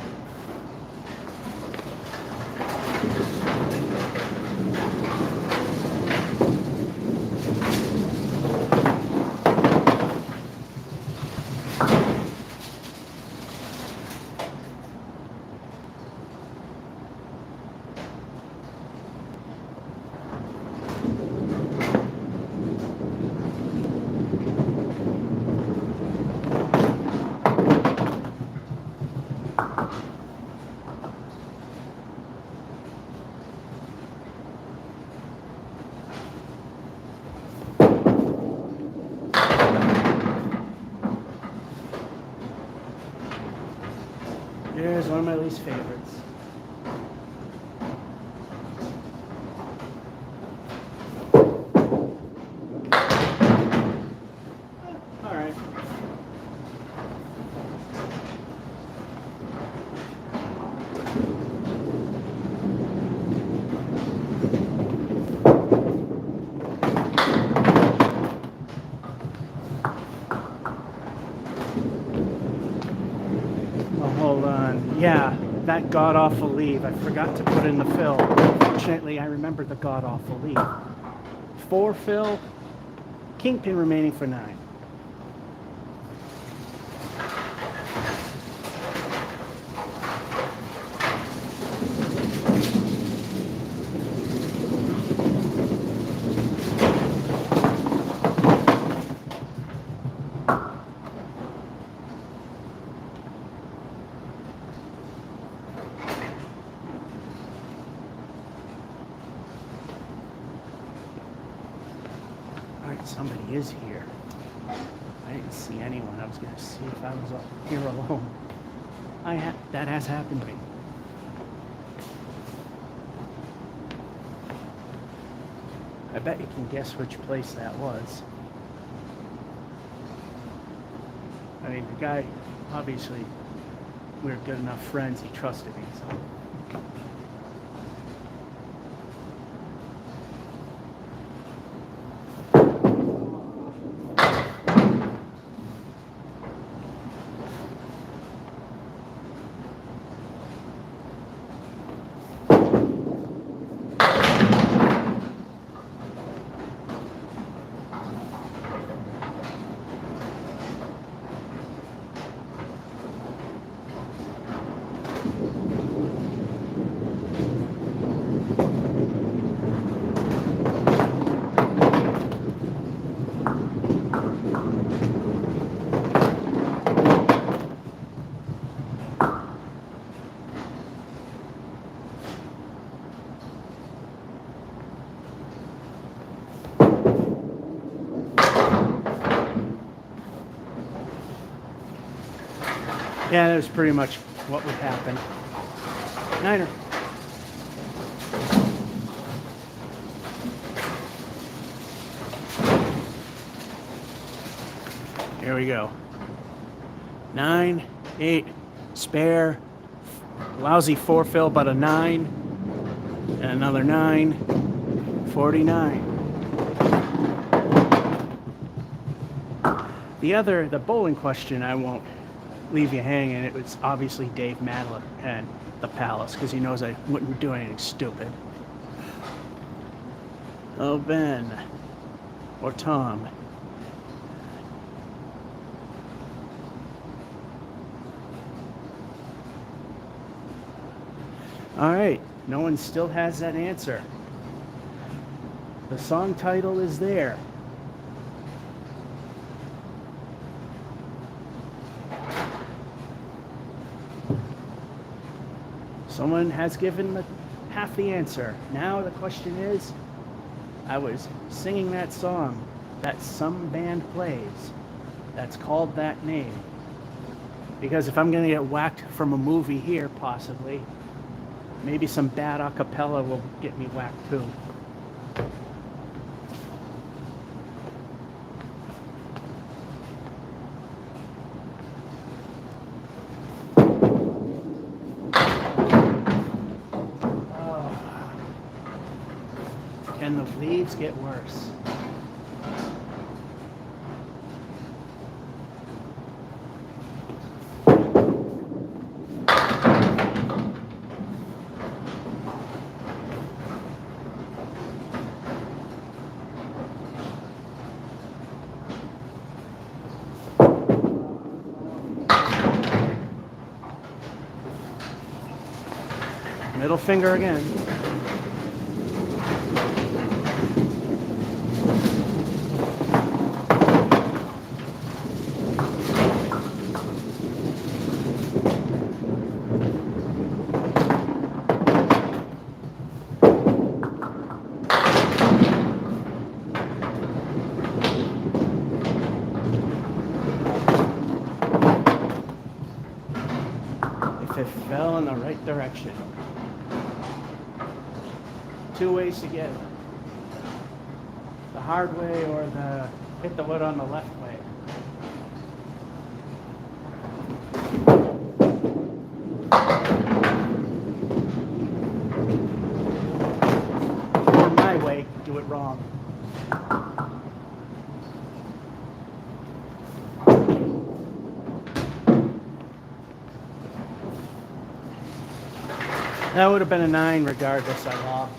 Here's one of my least favorites. All right. Well, hold on. Yeah, that god-awful leave. I forgot to put in the fill. Fortunately, I remembered the god-awful leave. 4 fill, kingpin remaining for 9. Somebody is here. I didn't see anyone. I was going to see if I was here alone. That has happened to me. I bet you can guess which place that was. I mean, the guy, obviously, we were good enough friends. He trusted me, so. Yeah, that was pretty much what would happen. Niner. Here we go. 9, 8, spare, lousy 4 fill, but a 9, and another 9, 49. The bowling question, I won't leave you hanging. It was obviously Dave Madlip and the Palace, because he knows I wouldn't do anything stupid. Oh, Ben. Or Tom. All right, no one still has that answer. The song title is there. Someone has given half the answer. Now the question is, I was singing that song that some band plays that's called that name. Because if I'm going to get whacked from a movie here, possibly, maybe some bad a cappella will get me whacked too. Leaves get worse. Middle finger again. If it fell in the right direction. Two ways to get it. The hard way or the hit the wood on the left way. Or my way, do it wrong. That would have been a 9 regardless, I lost.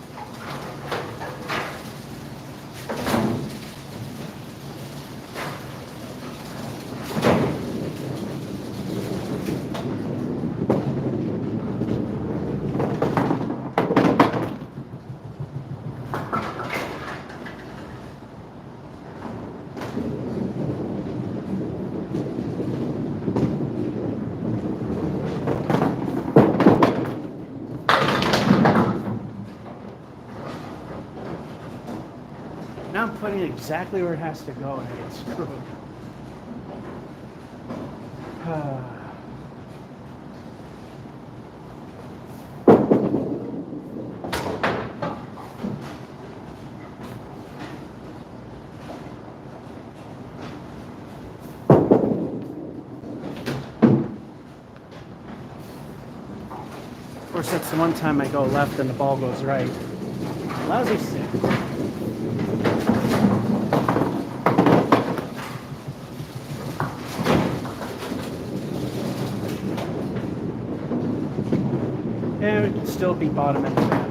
Now I'm putting it exactly where it has to go and I get screwed. Of course, that's the one time I go left and the ball goes right. Lousy 6. And it would still be bottom end of that.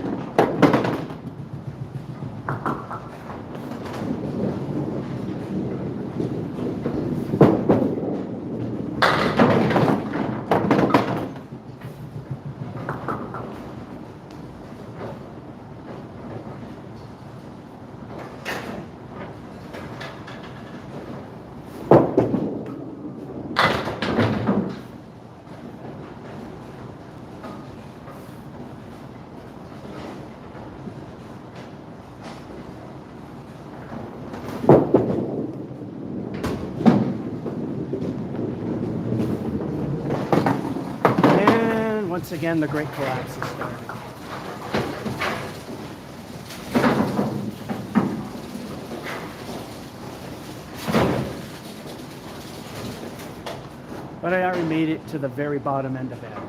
Once again, the great collapse is starting. But I already made it to the very bottom end of average.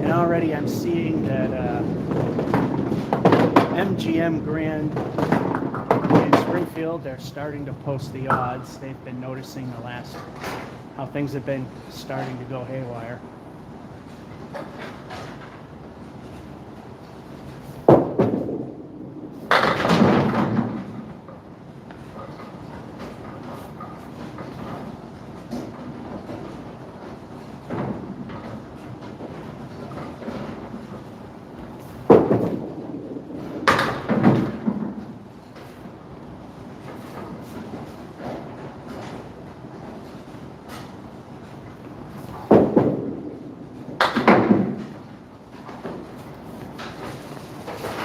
And already I'm seeing that MGM Grand in Springfield, they're starting to post the odds. They've been noticing the last, how things have been starting to go haywire.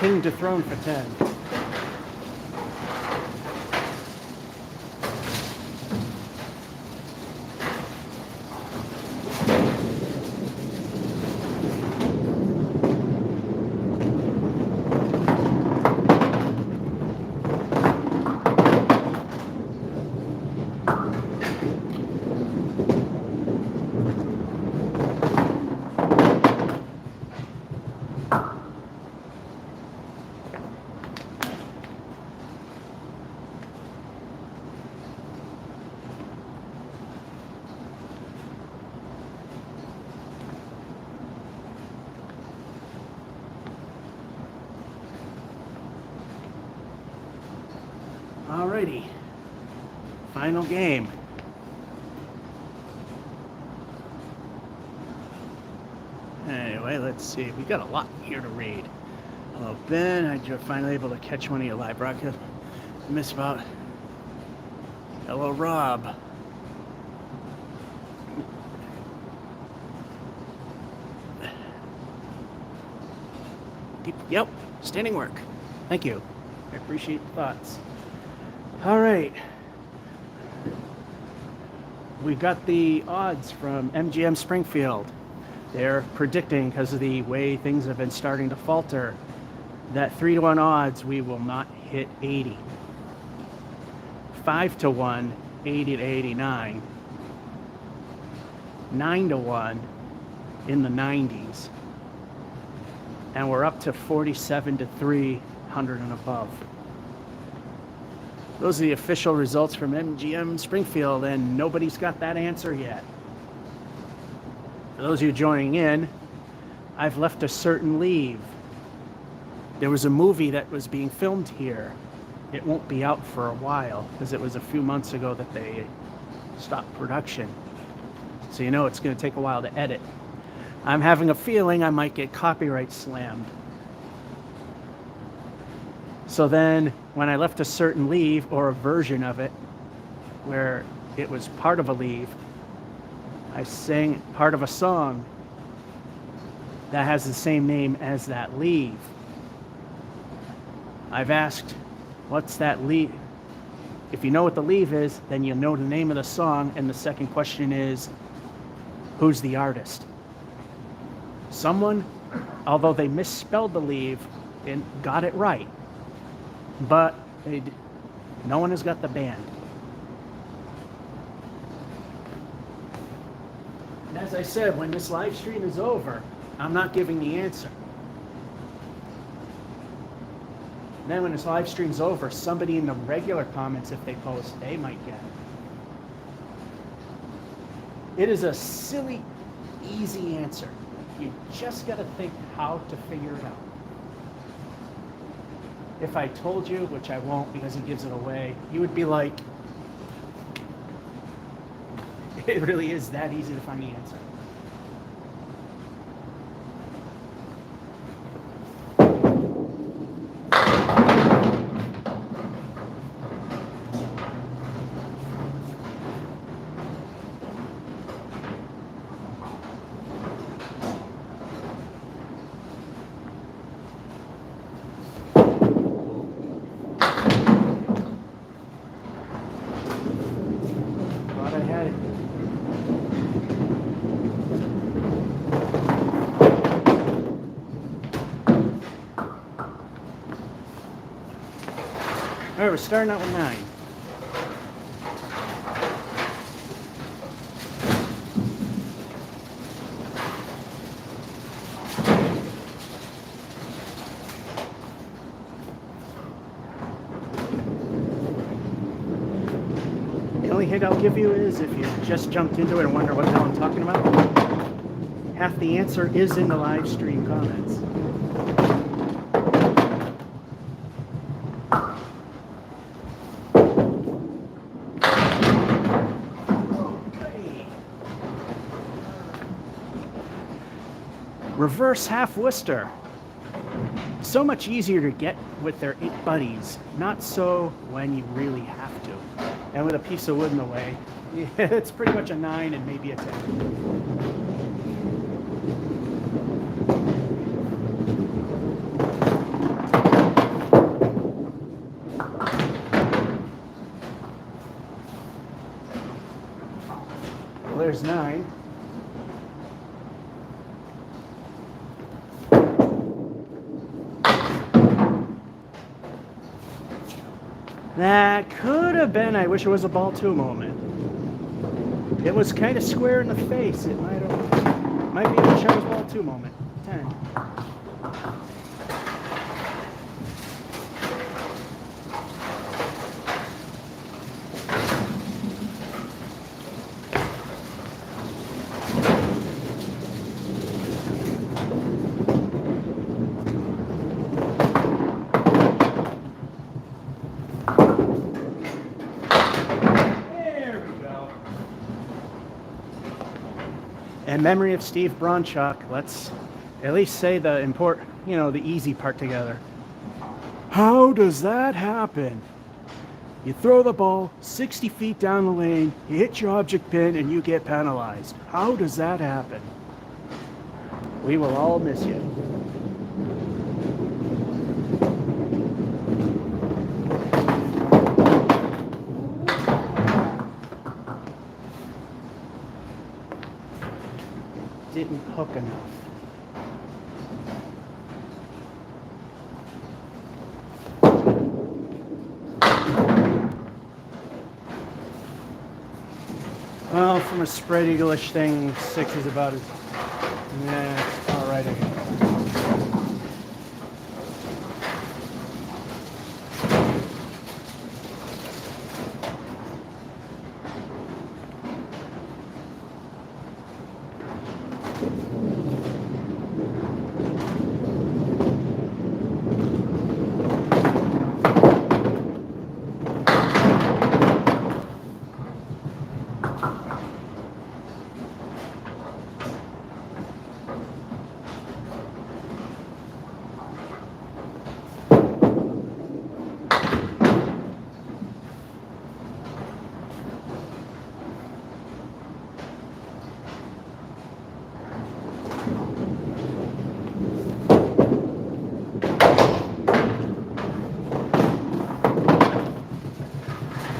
King to throne for 10. Alrighty. Final game. Anyway, let's see. We got a lot here to read. Hello, Ben. I just finally able to catch one of your live broadcasts. Miss about. Hello, Rob. Yep, standing work. Thank you. I appreciate the thoughts. All right. We got the odds from MGM Springfield. They're predicting, because of the way things have been starting to falter, that 3-to-1 odds we will not hit 80. 5-to-1, 80 to 89. 9-to-1 in the 90s. And we're up to 47 to 300 and above. Those are the official results from MGM Springfield, and nobody's got that answer yet. For those of you joining in, I've left a certain leave. There was a movie that was being filmed here. It won't be out for a while, because it was a few months ago that they stopped production. So you know it's going to take a while to edit. I'm having a feeling I might get copyright slammed. So then, when I left a certain leave, or a version of it, where it was part of a leave, I sang part of a song that has the same name as that leave. I've asked, what's that leave? If you know what the leave is, then you'll know the name of the song, and the second question is, who's the artist? Someone, although they misspelled the leave, and got it right, but no one has got the band. And as I said, when this live stream is over, I'm not giving the answer. And then when this live stream's over, somebody in the regular comments, if they post, they might get it. It is a silly, easy answer. You just got to think how to figure it out. If I told you, which I won't because it gives it away, you would be like, it really is that easy to find the answer. All right, we're starting out with 9. The only hint I'll give you is if you just jumped into it and wonder what the hell I'm talking about, half the answer is in the live stream comments. Reverse half Worcester. So much easier to get with their 8 buddies, not so when you really have to. And with a piece of wood in the way, it's pretty much a 9 and maybe a 10. Well, there's 9. That could have been, I wish it was a ball 2 moment. It was kind of square in the face. It might be a wish I was ball 2 moment. 10. In memory of Steve Bronchuk, let's at least say the the easy part together. How does that happen? You throw the ball 60 feet down the lane, you hit your object pin, and you get penalized. How does that happen? We will all miss you. Didn't hook enough. Well, from a spread eagle-ish thing, 6 is about as, all right again.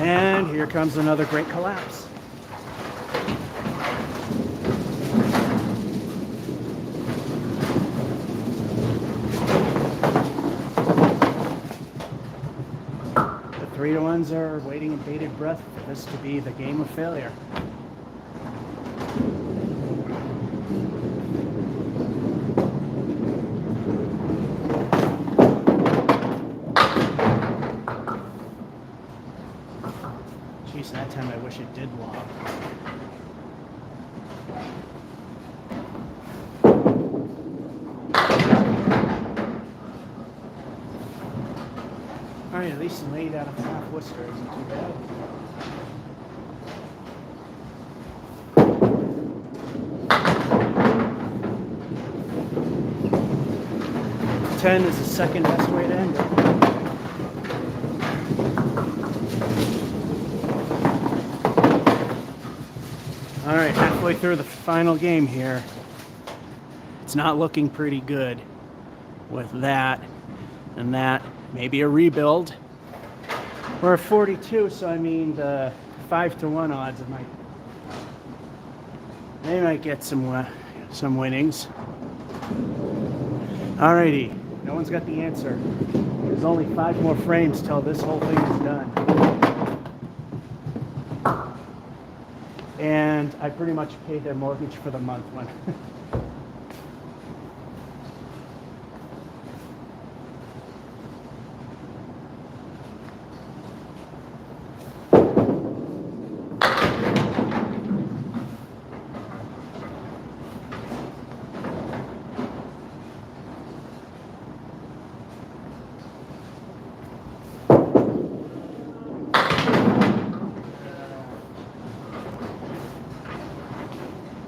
And here comes another great collapse. The 3-to-1s are waiting in bated breath for this to be the game of failure. Jeez, that time I wish it did lob. Alright, at least laid out of half Worcester isn't too bad. Ten is the second best way to end it. All right, halfway through the final game here. It's not looking pretty good with that and that. Maybe a rebuild. We're at 42, so I mean the 5-to-1 odds they might get some winnings. Alrighty, no one's got the answer. There's only 5 more frames till this whole thing is done. And I pretty much paid their mortgage for the month when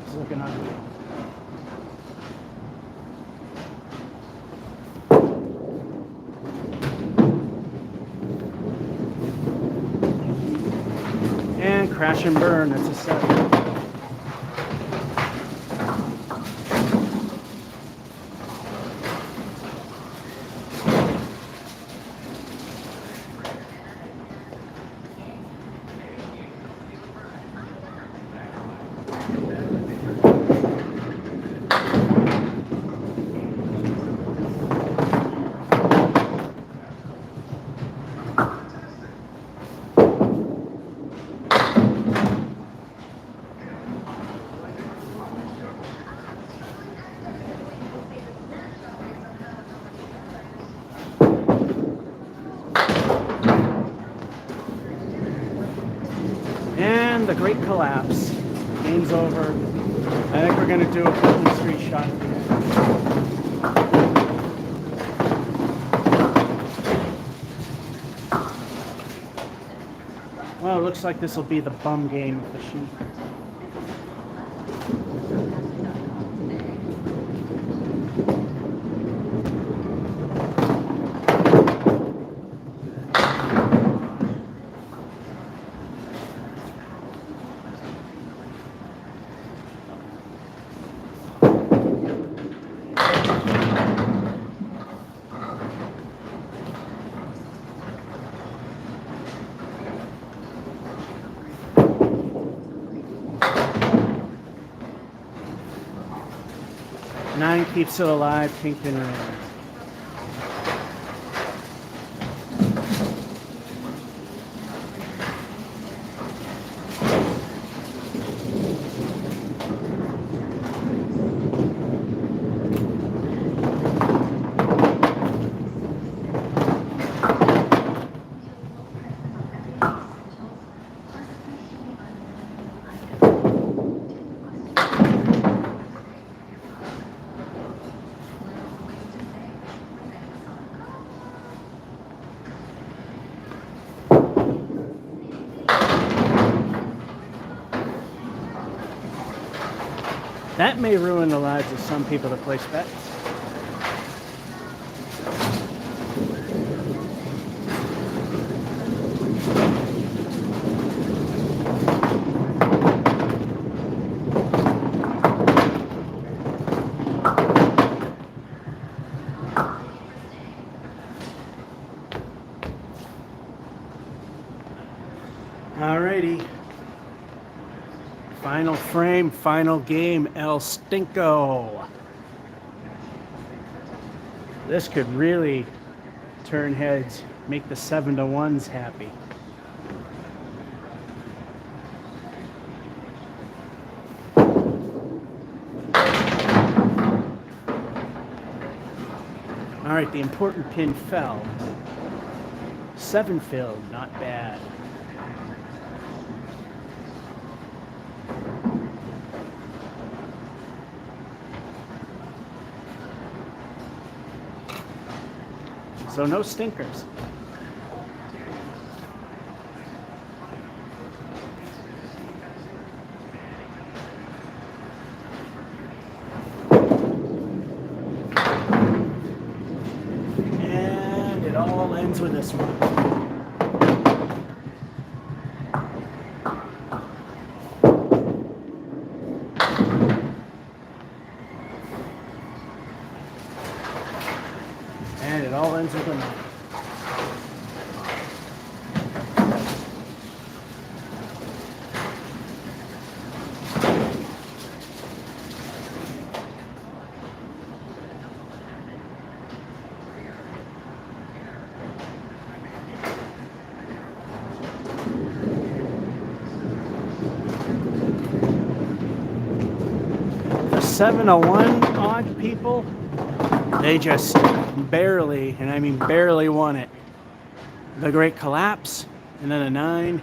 it's looking ugly. And crash and burn, that's a 7. And the great collapse. Game's over. I think we're going to do a Golden Street shot. Well, it looks like this will be the bum game of the sheet. keeps it alive, Kingpin Ring. That may ruin the lives of some people that place bets. Alrighty. Final frame, final game, El Stinko. This could really turn heads, make the 7-to-1s happy. All right, the important pin fell. 7 filled, not bad. So no stinkers. And it all ends with this one. And it all ends with a 9. The 701 odd people, they just barely, and I mean barely, won it. The Great Collapse, and then a 9,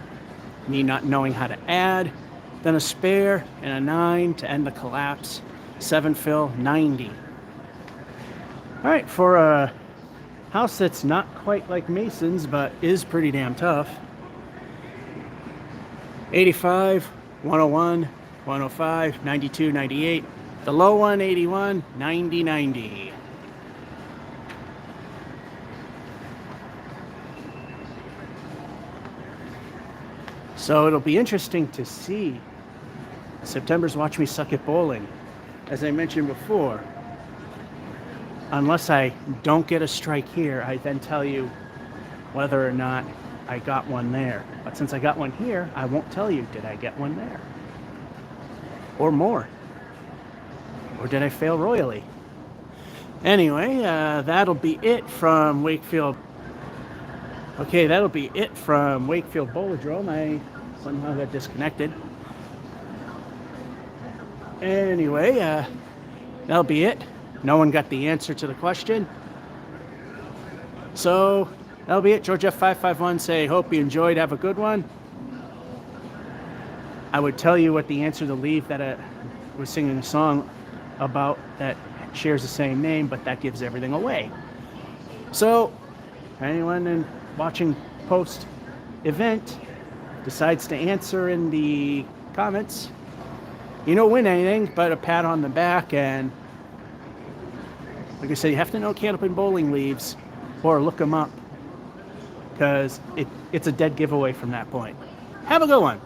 me not knowing how to add, then a spare, and a 9 to end the collapse. 7 fill, 90. All right, for a house that's not quite like Mason's, but is pretty damn tough. 85, 101, 105, 92, 98. The low one, 81, 90, 90. So it'll be interesting to see September's Watch Me Suck at Bowling. As I mentioned before, unless I don't get a strike here, I then tell you whether or not I got one there. But since I got one here, I won't tell you, did I get one there? Or more? Or did I fail royally? Anyway, that'll be it from Wakefield. Okay, that'll be it from Wakefield Bowladrome. I somehow got disconnected. Anyway, that'll be it. No one got the answer to the question. So, that'll be it. George F551 say, hope you enjoyed. Have a good one. I would tell you what the answer to leave that I was singing a song about that shares the same name, but that gives everything away. So, anyone watching post-event decides to answer in the comments, you don't win anything but a pat on the back, and like I said, you have to know Candlepin bowling leaves or look them up, because it's a dead giveaway from that point. Have a good one.